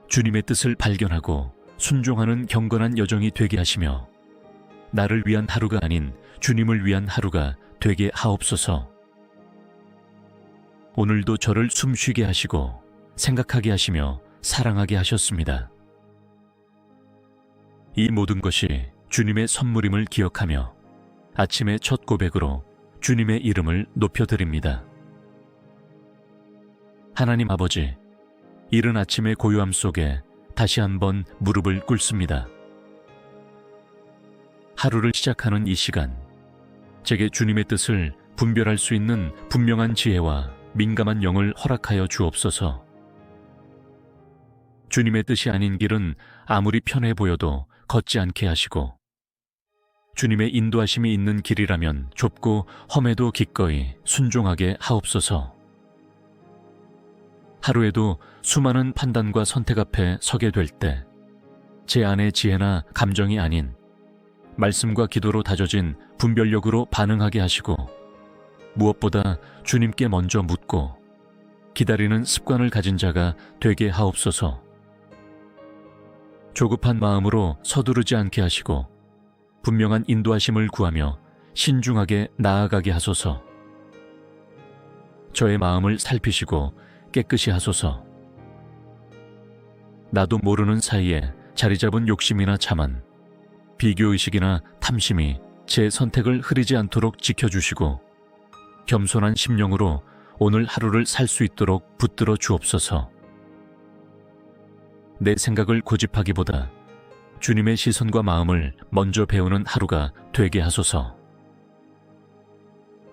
주님의 뜻을 발견하고 순종하는 경건한 여정이 되게 하시며 나를 위한 하루가 아닌 주님을 위한 하루가 되게 하옵소서. 오늘도 저를 숨쉬게 하시고 생각하게 하시며 사랑하게 하셨습니다. 이 모든 것이 주님의 선물임을 기억하며 아침의 첫 고백으로 주님의 이름을 높여드립니다. 하나님 아버지, 이른 아침의 고요함 속에 다시 한번 무릎을 꿇습니다. 하루를 시작하는 이 시간, 제게 주님의 뜻을 분별할 수 있는 분명한 지혜와 민감한 영을 허락하여 주옵소서. 주님의 뜻이 아닌 길은 아무리 편해 보여도 걷지 않게 하시고, 주님의 인도하심이 있는 길이라면 좁고 험해도 기꺼이 순종하게 하옵소서. 하루에도 수많은 판단과 선택 앞에 서게 될 때 제 안의 지혜나 감정이 아닌 말씀과 기도로 다져진 분별력으로 반응하게 하시고, 무엇보다 주님께 먼저 묻고 기다리는 습관을 가진 자가 되게 하옵소서. 조급한 마음으로 서두르지 않게 하시고 분명한 인도하심을 구하며 신중하게 나아가게 하소서. 저의 마음을 살피시고 깨끗이 하소서. 나도 모르는 사이에 자리 잡은 욕심이나 자만, 비교의식이나 탐심이 제 선택을 흐리지 않도록 지켜주시고 겸손한 심령으로 오늘 하루를 살 수 있도록 붙들어 주옵소서. 내 생각을 고집하기보다 주님의 시선과 마음을 먼저 배우는 하루가 되게 하소서.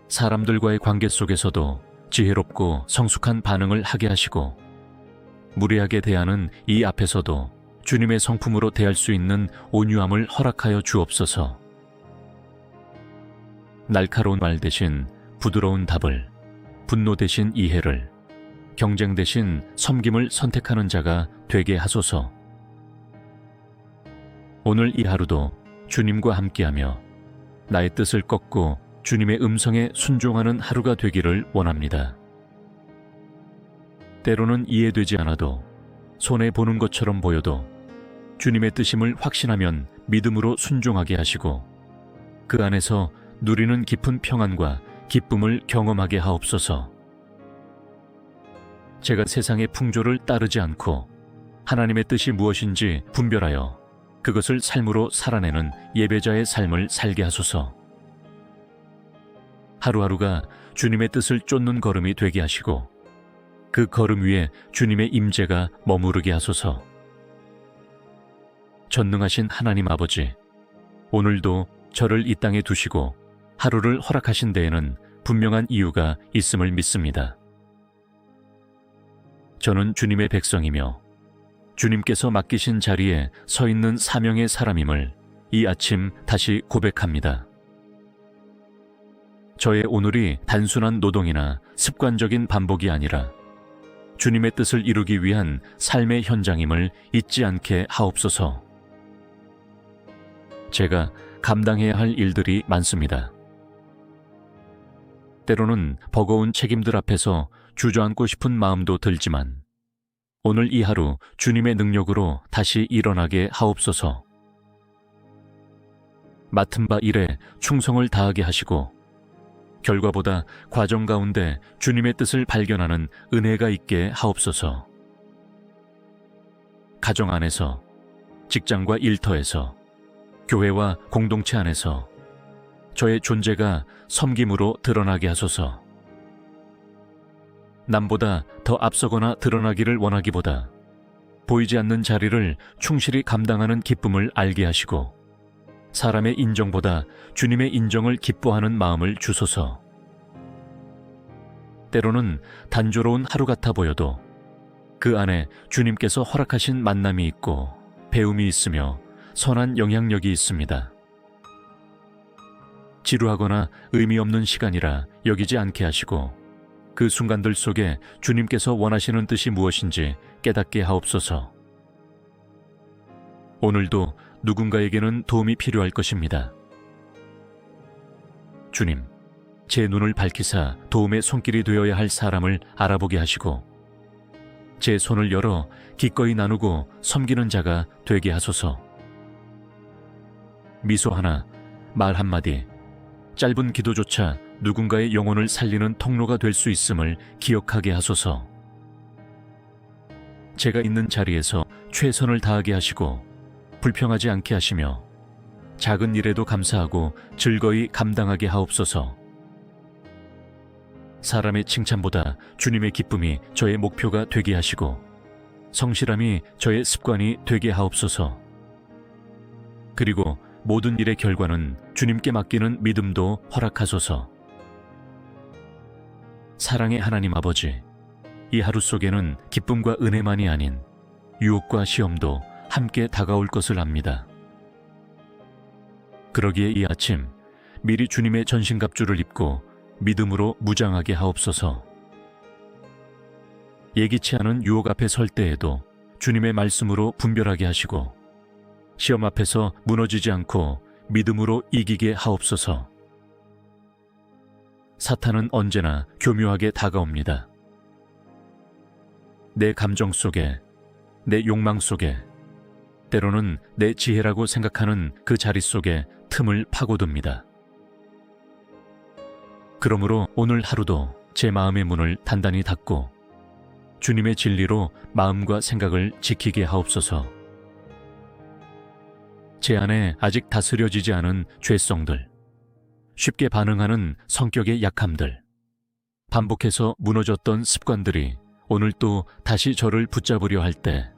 사람들과의 관계 속에서도 지혜롭고 성숙한 반응을 하게 하시고, 무례하게 대하는 이 앞에서도 주님의 성품으로 대할 수 있는 온유함을 허락하여 주옵소서. 날카로운 말 대신 부드러운 답을, 분노 대신 이해를, 경쟁 대신 섬김을 선택하는 자가 되게 하소서. 오늘 이 하루도 주님과 함께하며 나의 뜻을 꺾고 주님의 음성에 순종하는 하루가 되기를 원합니다. 때로는 이해되지 않아도, 손해보는 것처럼 보여도 주님의 뜻임을 확신하면 믿음으로 순종하게 하시고, 그 안에서 누리는 깊은 평안과 기쁨을 경험하게 하옵소서. 제가 세상의 풍조를 따르지 않고 하나님의 뜻이 무엇인지 분별하여 그것을 삶으로 살아내는 예배자의 삶을 살게 하소서. 하루하루가 주님의 뜻을 쫓는 걸음이 되게 하시고, 그 걸음 위에 주님의 임재가 머무르게 하소서. 전능하신 하나님 아버지, 오늘도 저를 이 땅에 두시고 하루를 허락하신 데에는 분명한 이유가 있음을 믿습니다. 저는 주님의 백성이며 주님께서 맡기신 자리에 서 있는 사명의 사람임을 이 아침 다시 고백합니다. 저의 오늘이 단순한 노동이나 습관적인 반복이 아니라 주님의 뜻을 이루기 위한 삶의 현장임을 잊지 않게 하옵소서. 제가 감당해야 할 일들이 많습니다. 때로는 버거운 책임들 앞에서 주저앉고 싶은 마음도 들지만, 오늘 이 하루 주님의 능력으로 다시 일어나게 하옵소서. 맡은 바 일에 충성을 다하게 하시고, 결과보다 과정 가운데 주님의 뜻을 발견하는 은혜가 있게 하옵소서. 가정 안에서, 직장과 일터에서, 교회와 공동체 안에서 저의 존재가 섬김으로 드러나게 하소서. 남보다 더 앞서거나 드러나기를 원하기보다 보이지 않는 자리를 충실히 감당하는 기쁨을 알게 하시고, 사람의 인정보다 주님의 인정을 기뻐하는 마음을 주소서. 때로는 단조로운 하루 같아 보여도 그 안에 주님께서 허락하신 만남이 있고 배움이 있으며 선한 영향력이 있습니다. 지루하거나 의미 없는 시간이라 여기지 않게 하시고, 그 순간들 속에 주님께서 원하시는 뜻이 무엇인지 깨닫게 하옵소서. 오늘도 누군가에게는 도움이 필요할 것입니다. 주님, 제 눈을 밝히사 도움의 손길이 되어야 할 사람을 알아보게 하시고, 제 손을 열어 기꺼이 나누고 섬기는 자가 되게 하소서. 미소 하나, 말 한마디, 짧은 기도조차 누군가의 영혼을 살리는 통로가 될 수 있음을 기억하게 하소서. 제가 있는 자리에서 최선을 다하게 하시고 불평하지 않게 하시며 작은 일에도 감사하고 즐거이 감당하게 하옵소서. 사람의 칭찬보다 주님의 기쁨이 저의 목표가 되게 하시고 성실함이 저의 습관이 되게 하옵소서. 그리고 모든 일의 결과는 주님께 맡기는 믿음도 허락하소서. 사랑의 하나님 아버지, 이 하루 속에는 기쁨과 은혜만이 아닌 유혹과 시험도 함께 다가올 것을 압니다. 그러기에 이 아침 미리 주님의 전신갑주를 입고 믿음으로 무장하게 하옵소서. 예기치 않은 유혹 앞에 설 때에도 주님의 말씀으로 분별하게 하시고 시험 앞에서 무너지지 않고 믿음으로 이기게 하옵소서. 사탄은 언제나 교묘하게 다가옵니다. 내 감정 속에, 내 욕망 속에, 때로는 내 지혜라고 생각하는 그 자리 속에 틈을 파고듭니다. 그러므로 오늘 하루도 제 마음의 문을 단단히 닫고 주님의 진리로 마음과 생각을 지키게 하옵소서. 제 안에 아직 다스려지지 않은 죄성들, 쉽게 반응하는 성격의 약함들, 반복해서 무너졌던 습관들이 오늘 또 다시 저를 붙잡으려 할 때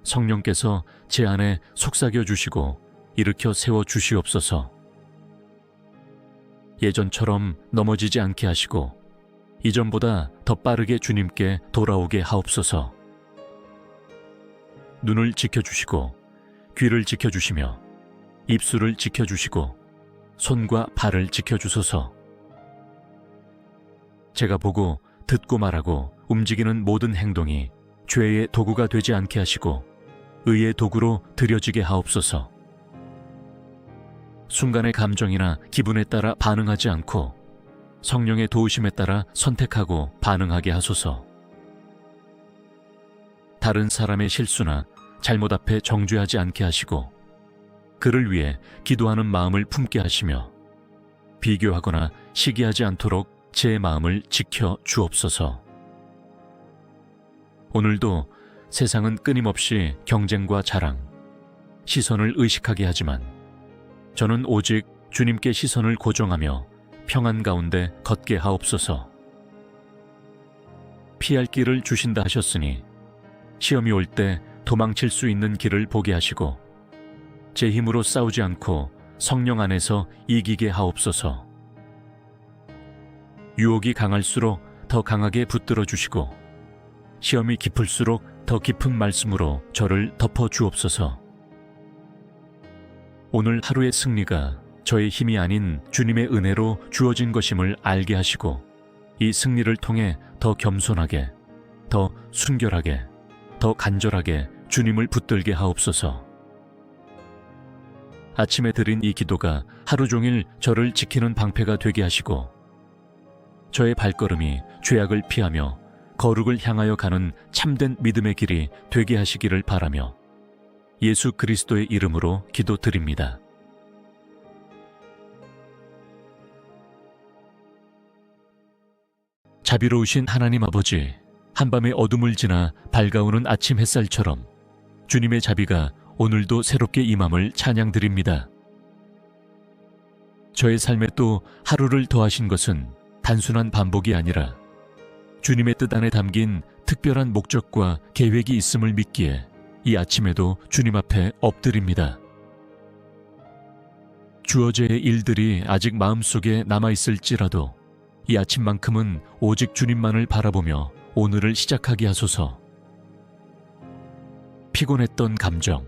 성령께서 제 안에 속삭여 주시고 일으켜 세워 주시옵소서. 예전처럼 넘어지지 않게 하시고 이전보다 더 빠르게 주님께 돌아오게 하옵소서. 눈을 지켜주시고 귀를 지켜주시며 입술을 지켜주시고 손과 발을 지켜주소서. 제가 보고 듣고 말하고 움직이는 모든 행동이 죄의 도구가 되지 않게 하시고 의의 도구로 들여지게 하옵소서. 순간의 감정이나 기분에 따라 반응하지 않고 성령의 도우심에 따라 선택하고 반응하게 하소서. 다른 사람의 실수나 잘못 앞에 정죄하지 않게 하시고 그를 위해 기도하는 마음을 품게 하시며 비교하거나 시기하지 않도록 제 마음을 지켜 주옵소서. 오늘도 세상은 끊임없이 경쟁과 자랑, 시선을 의식하게 하지만 저는 오직 주님께 시선을 고정하며 평안 가운데 걷게 하옵소서. 피할 길을 주신다 하셨으니 시험이 올 때 도망칠 수 있는 길을 보게 하시고 제 힘으로 싸우지 않고 성령 안에서 이기게 하옵소서. 유혹이 강할수록 더 강하게 붙들어 주시고 시험이 깊을수록 더 깊은 말씀으로 저를 덮어 주옵소서. 오늘 하루의 승리가 저의 힘이 아닌 주님의 은혜로 주어진 것임을 알게 하시고 이 승리를 통해 더 겸손하게, 더 순결하게, 더 간절하게 주님을 붙들게 하옵소서. 아침에 드린 이 기도가 하루 종일 저를 지키는 방패가 되게 하시고 저의 발걸음이 죄악을 피하며 거룩을 향하여 가는 참된 믿음의 길이 되게 하시기를 바라며 예수 그리스도의 이름으로 기도드립니다. 자비로우신 하나님 아버지, 한밤의 어둠을 지나 밝아오는 아침 햇살처럼 주님의 자비가 오늘도 새롭게 임함을 찬양드립니다. 저의 삶에 또 하루를 더하신 것은 단순한 반복이 아니라 주님의 뜻 안에 담긴 특별한 목적과 계획이 있음을 믿기에 이 아침에도 주님 앞에 엎드립니다. 주어져의 일들이 아직 마음속에 남아있을지라도 이 아침만큼은 오직 주님만을 바라보며 오늘을 시작하게 하소서. 피곤했던 감정,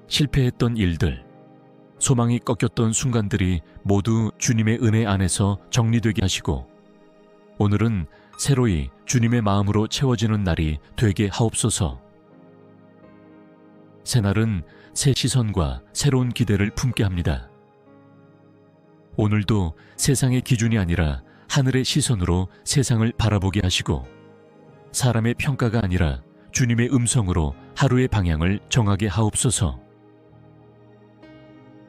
실패했던 일들, 소망이 꺾였던 순간들이 모두 주님의 은혜 안에서 정리되게 하시고 오늘은 새로이 주님의 마음으로 채워지는 날이 되게 하옵소서. 새날은 새 시선과 새로운 기대를 품게 합니다. 오늘도 세상의 기준이 아니라 하늘의 시선으로 세상을 바라보게 하시고 사람의 평가가 아니라 주님의 음성으로 하루의 방향을 정하게 하옵소서.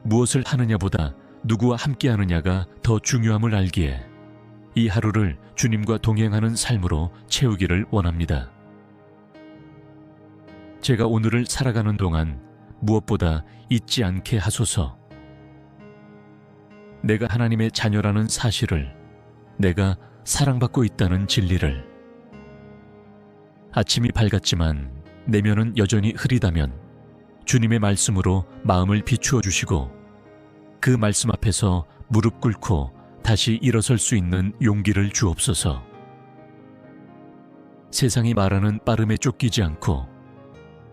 무엇을 하느냐보다 누구와 함께 하느냐가 더 중요함을 알기에 이 하루를 주님과 동행하는 삶으로 채우기를 원합니다. 제가 오늘을 살아가는 동안 무엇보다 잊지 않게 하소서. 내가 하나님의 자녀라는 사실을, 내가 사랑받고 있다는 진리를. 아침이 밝았지만 내면은 여전히 흐리다면 주님의 말씀으로 마음을 비추어 주시고 그 말씀 앞에서 무릎 꿇고 다시 일어설 수 있는 용기를 주옵소서. 세상이 말하는 빠름에 쫓기지 않고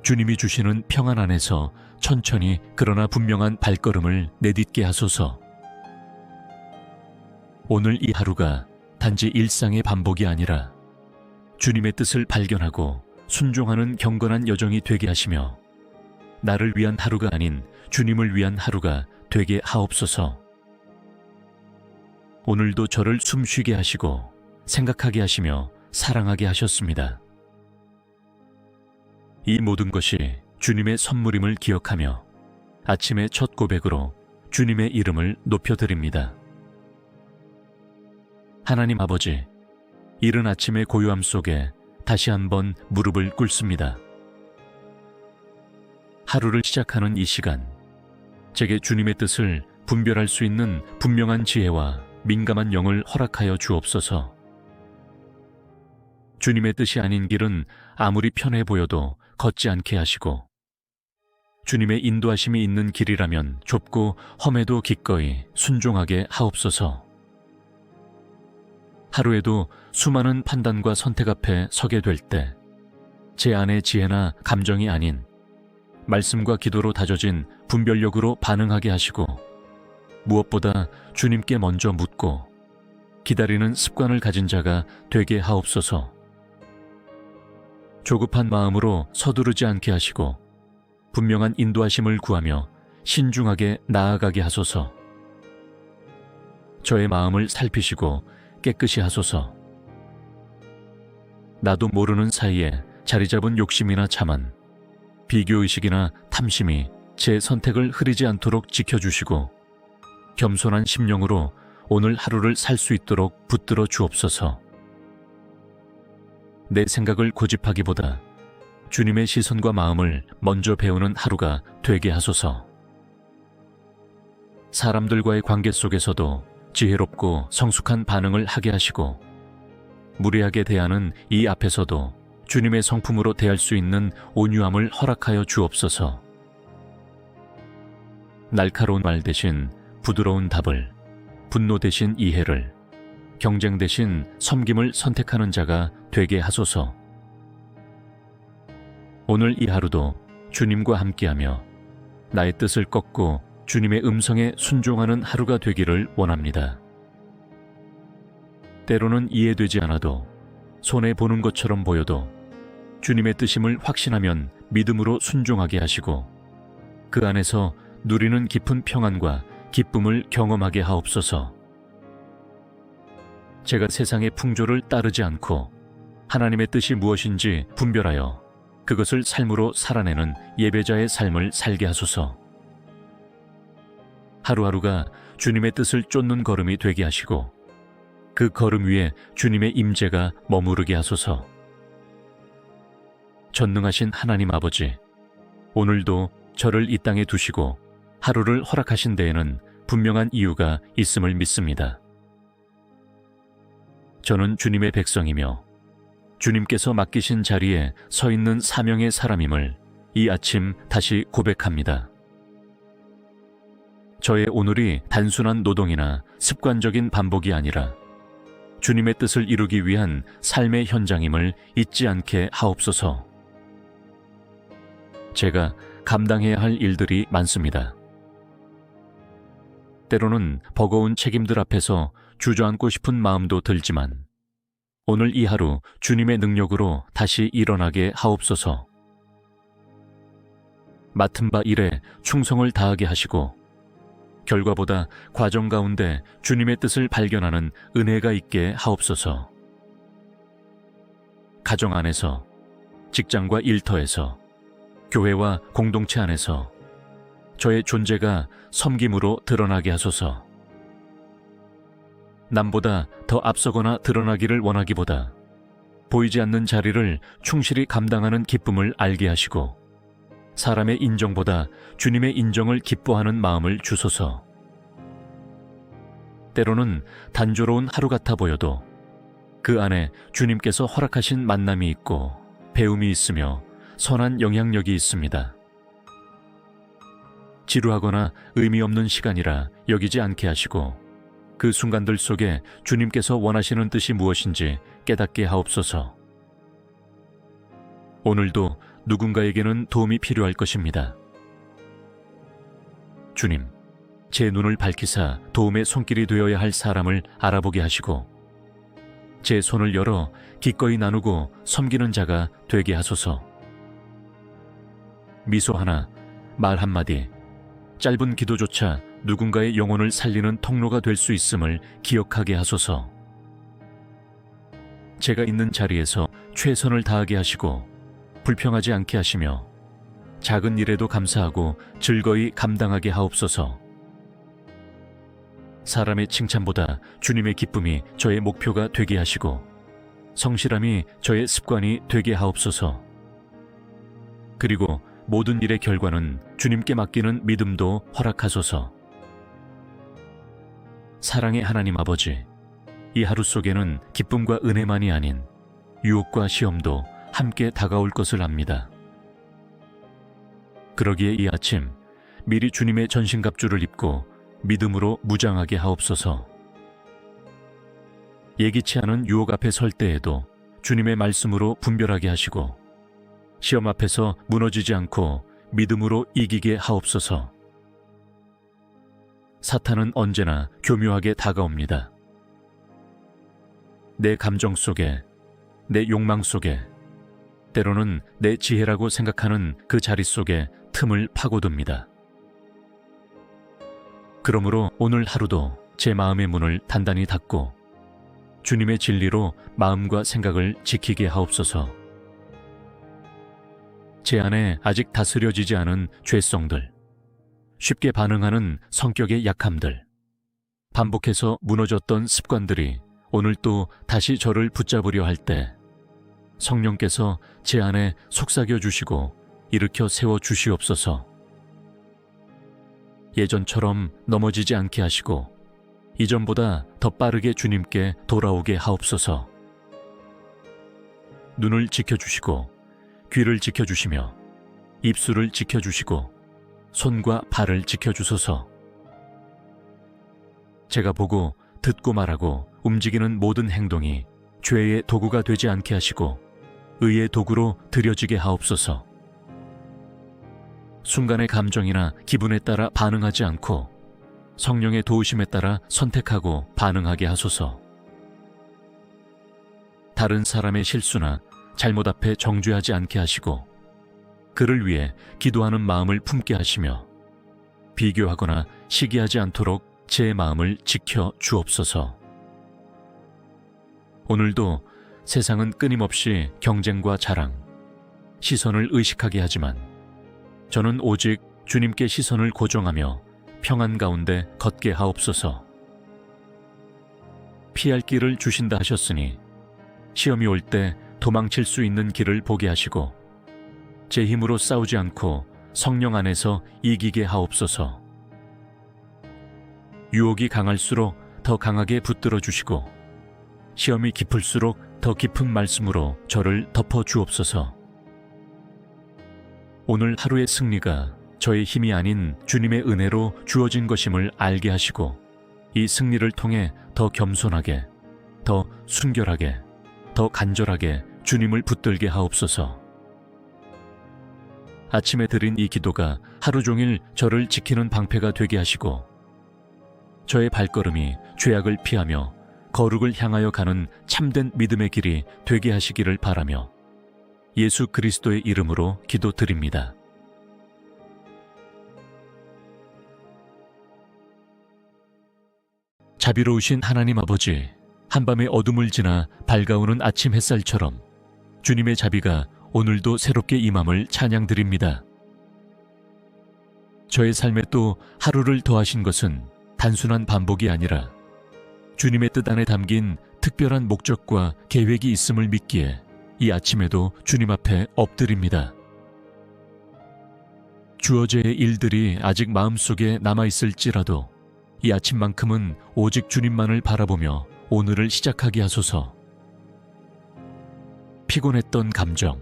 주님이 주시는 평안 안에서 천천히 그러나 분명한 발걸음을 내딛게 하소서. 오늘 이 하루가 단지 일상의 반복이 아니라 주님의 뜻을 발견하고 순종하는 경건한 여정이 되게 하시며 나를 위한 하루가 아닌 주님을 위한 하루가 되게 하옵소서. 오늘도 저를 숨쉬게 하시고 생각하게 하시며 사랑하게 하셨습니다. 이 모든 것이 주님의 선물임을 기억하며 아침의 첫 고백으로 주님의 이름을 높여드립니다. 하나님 아버지, 이른 아침의 고요함 속에 다시 한번 무릎을 꿇습니다. 하루를 시작하는 이 시간, 제게 주님의 뜻을 분별할 수 있는 분명한 지혜와 민감한 영을 허락하여 주옵소서. 주님의 뜻이 아닌 길은 아무리 편해 보여도 걷지 않게 하시고 주님의 인도하심이 있는 길이라면 좁고 험해도 기꺼이 순종하게 하옵소서. 하루에도 수많은 판단과 선택 앞에 서게 될 때 제 안의 지혜나 감정이 아닌 말씀과 기도로 다져진 분별력으로 반응하게 하시고 무엇보다 주님께 먼저 묻고 기다리는 습관을 가진 자가 되게 하옵소서. 조급한 마음으로 서두르지 않게 하시고 분명한 인도하심을 구하며 신중하게 나아가게 하소서. 저의 마음을 살피시고 깨끗이 하소서. 나도 모르는 사이에 자리 잡은 욕심이나 자만, 비교의식이나 탐심이 제 선택을 흐리지 않도록 지켜주시고 겸손한 심령으로 오늘 하루를 살 수 있도록 붙들어 주옵소서. 내 생각을 고집하기보다 주님의 시선과 마음을 먼저 배우는 하루가 되게 하소서. 사람들과의 관계 속에서도 지혜롭고 성숙한 반응을 하게 하시고 무례하게 대하는 이 앞에서도 주님의 성품으로 대할 수 있는 온유함을 허락하여 주옵소서. 날카로운 말 대신 부드러운 답을, 분노 대신 이해를, 경쟁 대신 섬김을 선택하는 자가 되게 하소서. 오늘 이 하루도 주님과 함께하며 나의 뜻을 꺾고 주님의 음성에 순종하는 하루가 되기를 원합니다. 때로는 이해되지 않아도 손해보는 것처럼 보여도 주님의 뜻임을 확신하면 믿음으로 순종하게 하시고 그 안에서 누리는 깊은 평안과 기쁨을 경험하게 하옵소서. 제가 세상의 풍조를 따르지 않고 하나님의 뜻이 무엇인지 분별하여 그것을 삶으로 살아내는 예배자의 삶을 살게 하소서. 하루하루가 주님의 뜻을 쫓는 걸음이 되게 하시고 그 걸음 위에 주님의 임재가 머무르게 하소서. 전능하신 하나님 아버지, 오늘도 저를 이 땅에 두시고 하루를 허락하신 데에는 분명한 이유가 있음을 믿습니다. 저는 주님의 백성이며 주님께서 맡기신 자리에 서 있는 사명의 사람임을 이 아침 다시 고백합니다. 저의 오늘이 단순한 노동이나 습관적인 반복이 아니라 주님의 뜻을 이루기 위한 삶의 현장임을 잊지 않게 하옵소서. 제가 감당해야 할 일들이 많습니다. 때로는 버거운 책임들 앞에서 주저앉고 싶은 마음도 들지만 오늘 이 하루 주님의 능력으로 다시 일어나게 하옵소서. 맡은 바 일에 충성을 다하게 하시고 결과보다 과정 가운데 주님의 뜻을 발견하는 은혜가 있게 하옵소서. 가정 안에서, 직장과 일터에서, 교회와 공동체 안에서 저의 존재가 섬김으로 드러나게 하소서. 남보다 더 앞서거나 드러나기를 원하기보다 보이지 않는 자리를 충실히 감당하는 기쁨을 알게 하시고 사람의 인정보다 주님의 인정을 기뻐하는 마음을 주소서. 때로는 단조로운 하루 같아 보여도 그 안에 주님께서 허락하신 만남이 있고 배움이 있으며 선한 영향력이 있습니다. 지루하거나 의미 없는 시간이라 여기지 않게 하시고 그 순간들 속에 주님께서 원하시는 뜻이 무엇인지 깨닫게 하옵소서. 오늘도 누군가에게는 도움이 필요할 것입니다. 주님, 제 눈을 밝히사 도움의 손길이 되어야 할 사람을 알아보게 하시고 제 손을 열어 기꺼이 나누고 섬기는 자가 되게 하소서. 미소 하나, 말 한마디, 짧은 기도조차 누군가의 영혼을 살리는 통로가 될 수 있음을 기억하게 하소서. 제가 있는 자리에서 최선을 다하게 하시고 불평하지 않게 하시며 작은 일에도 감사하고 즐거이 감당하게 하옵소서. 사람의 칭찬보다 주님의 기쁨이 저의 목표가 되게 하시고 성실함이 저의 습관이 되게 하옵소서. 그리고 모든 일의 결과는 주님께 맡기는 믿음도 허락하소서. 사랑의 하나님 아버지, 이 하루 속에는 기쁨과 은혜만이 아닌 유혹과 시험도 함께 다가올 것을 압니다. 그러기에 이 아침 미리 주님의 전신갑주를 입고 믿음으로 무장하게 하옵소서. 예기치 않은 유혹 앞에 설 때에도 주님의 말씀으로 분별하게 하시고 시험 앞에서 무너지지 않고 믿음으로 이기게 하옵소서. 사탄은 언제나 교묘하게 다가옵니다. 내 감정 속에, 내 욕망 속에, 때로는 내 지혜라고 생각하는 그 자리 속에 틈을 파고듭니다. 그러므로 오늘 하루도 제 마음의 문을 단단히 닫고 주님의 진리로 마음과 생각을 지키게 하옵소서. 제 안에 아직 다스려지지 않은 죄성들, 쉽게 반응하는 성격의 약함들, 반복해서 무너졌던 습관들이 오늘 또 다시 저를 붙잡으려 할 때 성령께서 제 안에 속삭여 주시고 일으켜 세워 주시옵소서. 예전처럼 넘어지지 않게 하시고 이전보다 더 빠르게 주님께 돌아오게 하옵소서. 눈을 지켜주시고 귀를 지켜주시며 입술을 지켜주시고 손과 발을 지켜주소서. 제가 보고 듣고 말하고 움직이는 모든 행동이 죄의 도구가 되지 않게 하시고 의의 도구로 들여지게 하옵소서. 순간의 감정이나 기분에 따라 반응하지 않고 성령의 도우심에 따라 선택하고 반응하게 하소서. 다른 사람의 실수나 잘못 앞에 정죄하지 않게 하시고 그를 위해 기도하는 마음을 품게 하시며 비교하거나 시기하지 않도록 제 마음을 지켜 주옵소서. 오늘도 세상은 끊임없이 경쟁과 자랑, 시선을 의식하게 하지만 저는 오직 주님께 시선을 고정하며 평안 가운데 걷게 하옵소서. 피할 길을 주신다 하셨으니 시험이 올 때 도망칠 수 있는 길을 보게 하시고 제 힘으로 싸우지 않고 성령 안에서 이기게 하옵소서. 유혹이 강할수록 더 강하게 붙들어 주시고 시험이 깊을수록 더 깊은 말씀으로 저를 덮어 주옵소서. 오늘 하루의 승리가 저의 힘이 아닌 주님의 은혜로 주어진 것임을 알게 하시고 이 승리를 통해 더 겸손하게, 더 순결하게, 더 간절하게 주님을 붙들게 하옵소서. 아침에 드린 이 기도가 하루 종일 저를 지키는 방패가 되게 하시고 저의 발걸음이 죄악을 피하며 거룩을 향하여 가는 참된 믿음의 길이 되게 하시기를 바라며 예수 그리스도의 이름으로 기도드립니다. 자비로우신 하나님 아버지, 한밤의 어둠을 지나 밝아오는 아침 햇살처럼 주님의 자비가 오늘도 새롭게 임함을 찬양드립니다. 저의 삶에 또 하루를 더하신 것은 단순한 반복이 아니라 주님의 뜻 안에 담긴 특별한 목적과 계획이 있음을 믿기에 이 아침에도 주님 앞에 엎드립니다. 주어져의 일들이 아직 마음속에 남아있을지라도 이 아침만큼은 오직 주님만을 바라보며 오늘을 시작하게 하소서. 피곤했던 감정,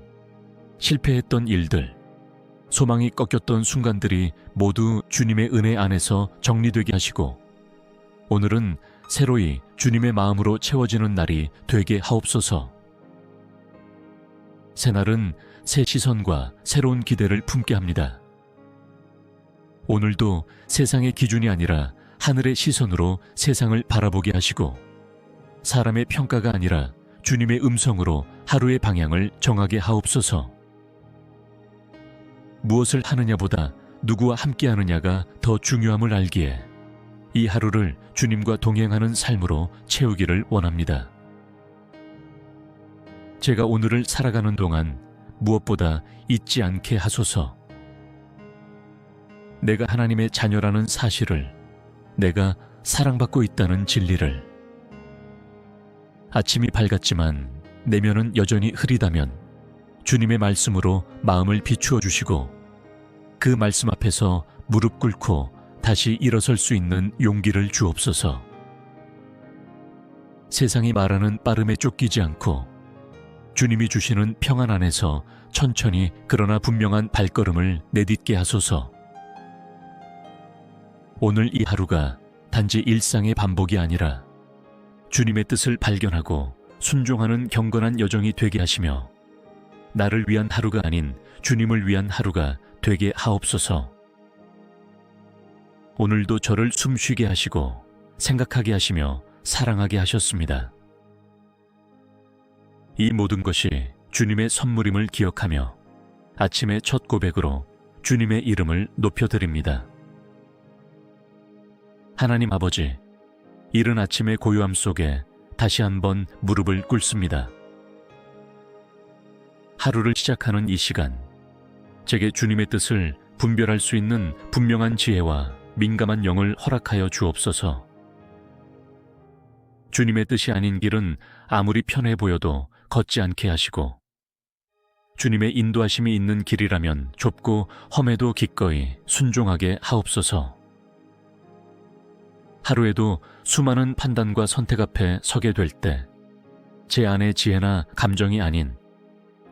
실패했던 일들, 소망이 꺾였던 순간들이 모두 주님의 은혜 안에서 정리되게 하시고 오늘은 새로이 주님의 마음으로 채워지는 날이 되게 하옵소서. 새날은 새 시선과 새로운 기대를 품게 합니다. 오늘도 세상의 기준이 아니라 하늘의 시선으로 세상을 바라보게 하시고 사람의 평가가 아니라 주님의 음성으로 하루의 방향을 정하게 하옵소서. 무엇을 하느냐보다 누구와 함께하느냐가 더 중요함을 알기에 이 하루를 주님과 동행하는 삶으로 채우기를 원합니다. 제가 오늘을 살아가는 동안 무엇보다 잊지 않게 하소서. 내가 하나님의 자녀라는 사실을, 내가 사랑받고 있다는 진리를. 아침이 밝았지만 내면은 여전히 흐리다면 주님의 말씀으로 마음을 비추어 주시고 그 말씀 앞에서 무릎 꿇고 다시 일어설 수 있는 용기를 주옵소서. 세상이 말하는 빠름에 쫓기지 않고 주님이 주시는 평안 안에서 천천히 그러나 분명한 발걸음을 내딛게 하소서. 오늘 이 하루가 단지 일상의 반복이 아니라 주님의 뜻을 발견하고 순종하는 경건한 여정이 되게 하시며 나를 위한 하루가 아닌 주님을 위한 하루가 되게 하옵소서. 오늘도 저를 숨쉬게 하시고 생각하게 하시며 사랑하게 하셨습니다. 이 모든 것이 주님의 선물임을 기억하며 아침의 첫 고백으로 주님의 이름을 높여드립니다. 하나님 아버지, 이른 아침의 고요함 속에 다시 한번 무릎을 꿇습니다. 하루를 시작하는 이 시간, 제게 주님의 뜻을 분별할 수 있는 분명한 지혜와 민감한 영을 허락하여 주옵소서. 주님의 뜻이 아닌 길은 아무리 편해 보여도 걷지 않게 하시고 주님의 인도하심이 있는 길이라면 좁고 험해도 기꺼이 순종하게 하옵소서. 하루에도 수많은 판단과 선택 앞에 서게 될 때 제 안의 지혜나 감정이 아닌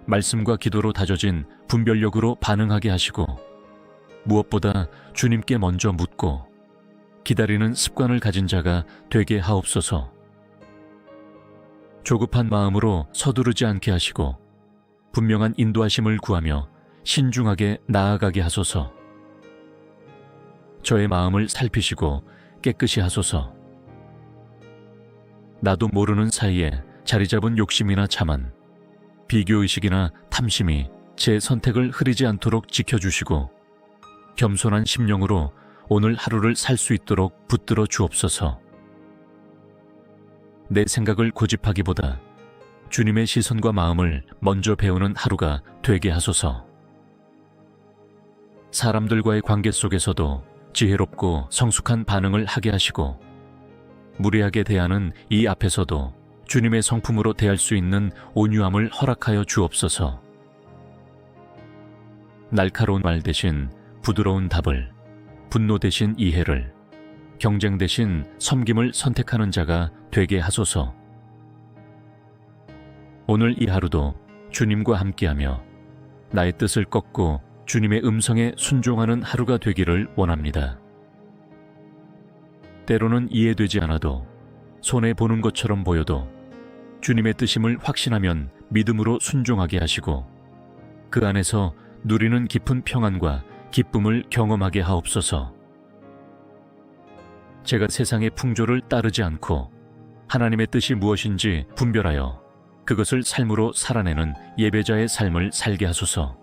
말씀과 기도로 다져진 분별력으로 반응하게 하시고 무엇보다 주님께 먼저 묻고 기다리는 습관을 가진 자가 되게 하옵소서. 조급한 마음으로 서두르지 않게 하시고 분명한 인도하심을 구하며 신중하게 나아가게 하소서. 저의 마음을 살피시고 깨끗이 하소서. 나도 모르는 사이에 자리 잡은 욕심이나 자만, 비교의식이나 탐심이 제 선택을 흐리지 않도록 지켜주시고 겸손한 심령으로 오늘 하루를 살 수 있도록 붙들어 주옵소서. 내 생각을 고집하기보다 주님의 시선과 마음을 먼저 배우는 하루가 되게 하소서. 사람들과의 관계 속에서도 지혜롭고 성숙한 반응을 하게 하시고 무례하게 대하는 이 앞에서도 주님의 성품으로 대할 수 있는 온유함을 허락하여 주옵소서. 날카로운 말 대신 부드러운 답을, 분노 대신 이해를, 경쟁 대신 섬김을 선택하는 자가 되게 하소서. 오늘 이 하루도 주님과 함께하며 나의 뜻을 꺾고 주님의 음성에 순종하는 하루가 되기를 원합니다. 때로는 이해되지 않아도 손해보는 것처럼 보여도 주님의 뜻임을 확신하면 믿음으로 순종하게 하시고 그 안에서 누리는 깊은 평안과 기쁨을 경험하게 하옵소서. 제가 세상의 풍조를 따르지 않고 하나님의 뜻이 무엇인지 분별하여 그것을 삶으로 살아내는 예배자의 삶을 살게 하소서.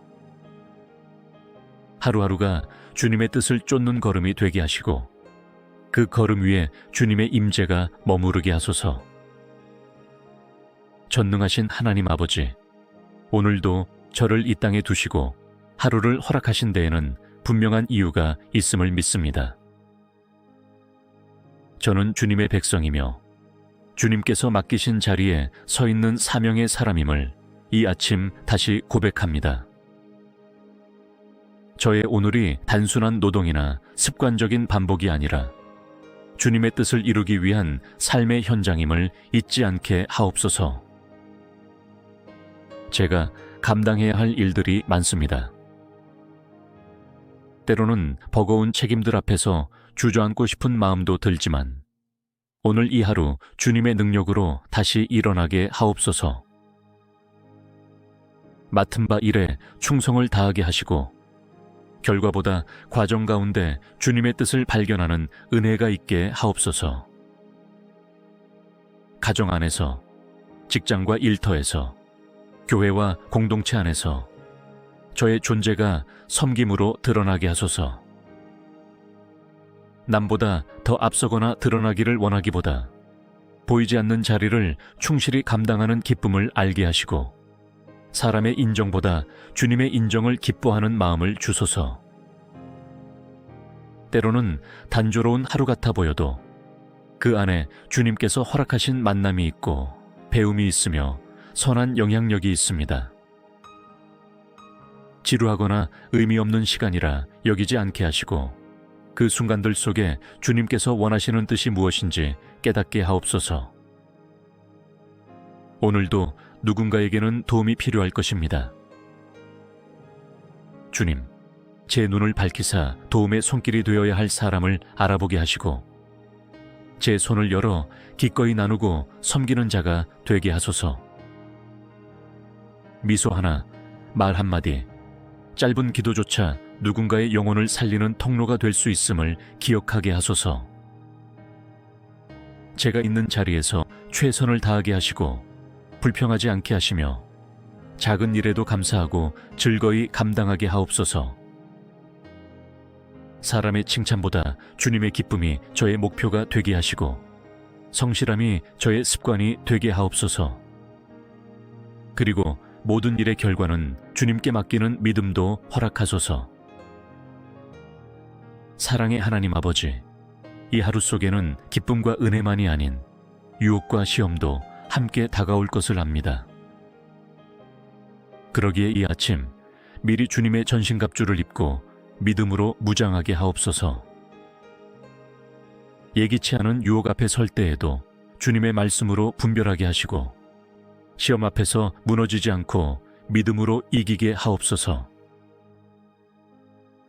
하루하루가 주님의 뜻을 쫓는 걸음이 되게 하시고 그 걸음 위에 주님의 임재가 머무르게 하소서. 전능하신 하나님 아버지, 오늘도 저를 이 땅에 두시고 하루를 허락하신 데에는 분명한 이유가 있음을 믿습니다. 저는 주님의 백성이며 주님께서 맡기신 자리에 서 있는 사명의 사람임을 이 아침 다시 고백합니다. 저의 오늘이 단순한 노동이나 습관적인 반복이 아니라 주님의 뜻을 이루기 위한 삶의 현장임을 잊지 않게 하옵소서. 제가 감당해야 할 일들이 많습니다. 때로는 버거운 책임들 앞에서 주저앉고 싶은 마음도 들지만 오늘 이 하루 주님의 능력으로 다시 일어나게 하옵소서. 맡은 바 일에 충성을 다하게 하시고 결과보다 과정 가운데 주님의 뜻을 발견하는 은혜가 있게 하옵소서. 가정 안에서, 직장과 일터에서, 교회와 공동체 안에서 저의 존재가 섬김으로 드러나게 하소서. 남보다 더 앞서거나 드러나기를 원하기보다 보이지 않는 자리를 충실히 감당하는 기쁨을 알게 하시고 사람의 인정보다 주님의 인정을 기뻐하는 마음을 주소서. 때로는 단조로운 하루 같아 보여도 그 안에 주님께서 허락하신 만남이 있고 배움이 있으며 선한 영향력이 있습니다. 지루하거나 의미 없는 시간이라 여기지 않게 하시고 그 순간들 속에 주님께서 원하시는 뜻이 무엇인지 깨닫게 하옵소서. 오늘도 누군가에게는 도움이 필요할 것입니다. 주님, 제 눈을 밝히사 도움의 손길이 되어야 할 사람을 알아보게 하시고 제 손을 열어 기꺼이 나누고 섬기는 자가 되게 하소서. 미소 하나, 말 한마디, 짧은 기도조차 누군가의 영혼을 살리는 통로가 될 수 있음을 기억하게 하소서. 제가 있는 자리에서 최선을 다하게 하시고 불평하지 않게 하시며 작은 일에도 감사하고 즐거이 감당하게 하옵소서. 사람의 칭찬보다 주님의 기쁨이 저의 목표가 되게 하시고 성실함이 저의 습관이 되게 하옵소서. 그리고 모든 일의 결과는 주님께 맡기는 믿음도 허락하소서. 사랑의 하나님 아버지, 이 하루 속에는 기쁨과 은혜만이 아닌 유혹과 시험도 함께 다가올 것을 압니다. 그러기에 이 아침 미리 주님의 전신갑주를 입고 믿음으로 무장하게 하옵소서. 예기치 않은 유혹 앞에 설 때에도 주님의 말씀으로 분별하게 하시고 시험 앞에서 무너지지 않고 믿음으로 이기게 하옵소서.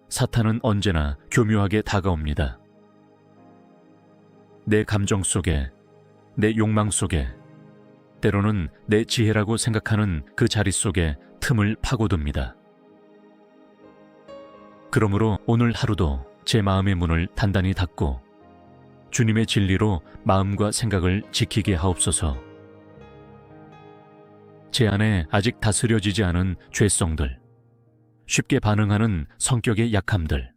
사탄은 언제나 교묘하게 다가옵니다. 내 감정 속에, 내 욕망 속에, 때로는 내 지혜라고 생각하는 그 자리 속에 틈을 파고듭니다. 그러므로 오늘 하루도 제 마음의 문을 단단히 닫고 주님의 진리로 마음과 생각을 지키게 하옵소서. 제 안에 아직 다스려지지 않은 죄성들, 쉽게 반응하는 성격의 약함들,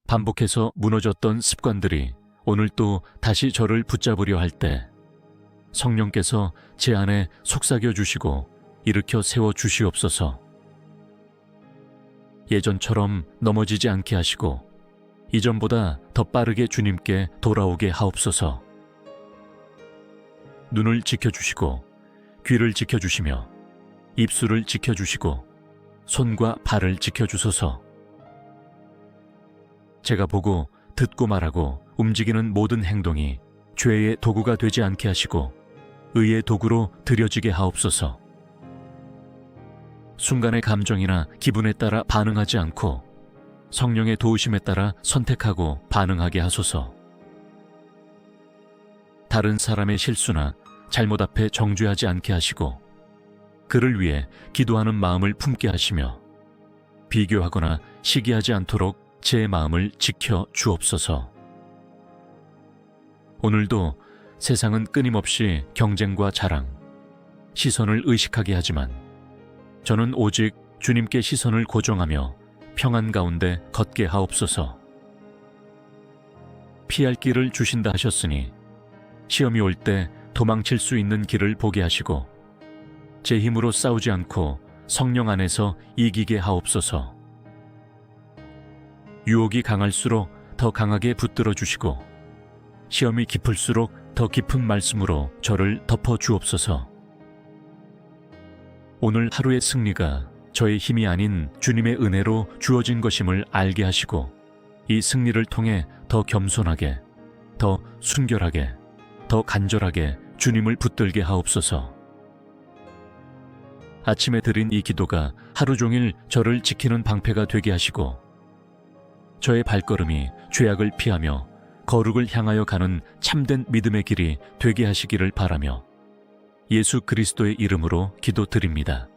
반복해서 무너졌던 습관들이 오늘 또 다시 저를 붙잡으려 할 때 성령께서 제 안에 속삭여 주시고 일으켜 세워 주시옵소서. 예전처럼 넘어지지 않게 하시고 이전보다 더 빠르게 주님께 돌아오게 하옵소서. 눈을 지켜주시고 귀를 지켜주시며 입술을 지켜주시고 손과 발을 지켜주소서. 제가 보고 듣고 말하고 움직이는 모든 행동이 죄의 도구가 되지 않게 하시고 의의 도구로 들여지게 하옵소서. 순간의 감정이나 기분에 따라 반응하지 않고 성령의 도우심에 따라 선택하고 반응하게 하소서. 다른 사람의 실수나 잘못 앞에 정죄하지 않게 하시고 그를 위해 기도하는 마음을 품게 하시며 비교하거나 시기하지 않도록 제 마음을 지켜 주옵소서. 오늘도 세상은 끊임없이 경쟁과 자랑, 시선을 의식하게 하지만 저는 오직 주님께 시선을 고정하며 평안 가운데 걷게 하옵소서. 피할 길을 주신다 하셨으니 시험이 올 때 도망칠 수 있는 길을 보게 하시고 제 힘으로 싸우지 않고 성령 안에서 이기게 하옵소서. 유혹이 강할수록 더 강하게 붙들어 주시고 시험이 깊을수록 더 더 깊은 말씀으로 저를 덮어 주옵소서. 오늘 하루의 승리가 저의 힘이 아닌 주님의 은혜로 주어진 것임을 알게 하시고 이 승리를 통해 더 겸손하게, 더 순결하게, 더 간절하게 주님을 붙들게 하옵소서. 아침에 드린 이 기도가 하루 종일 저를 지키는 방패가 되게 하시고 저의 발걸음이 죄악을 피하며 거룩을 향하여 가는 참된 믿음의 길이 되게 하시기를 바라며 예수 그리스도의 이름으로 기도드립니다.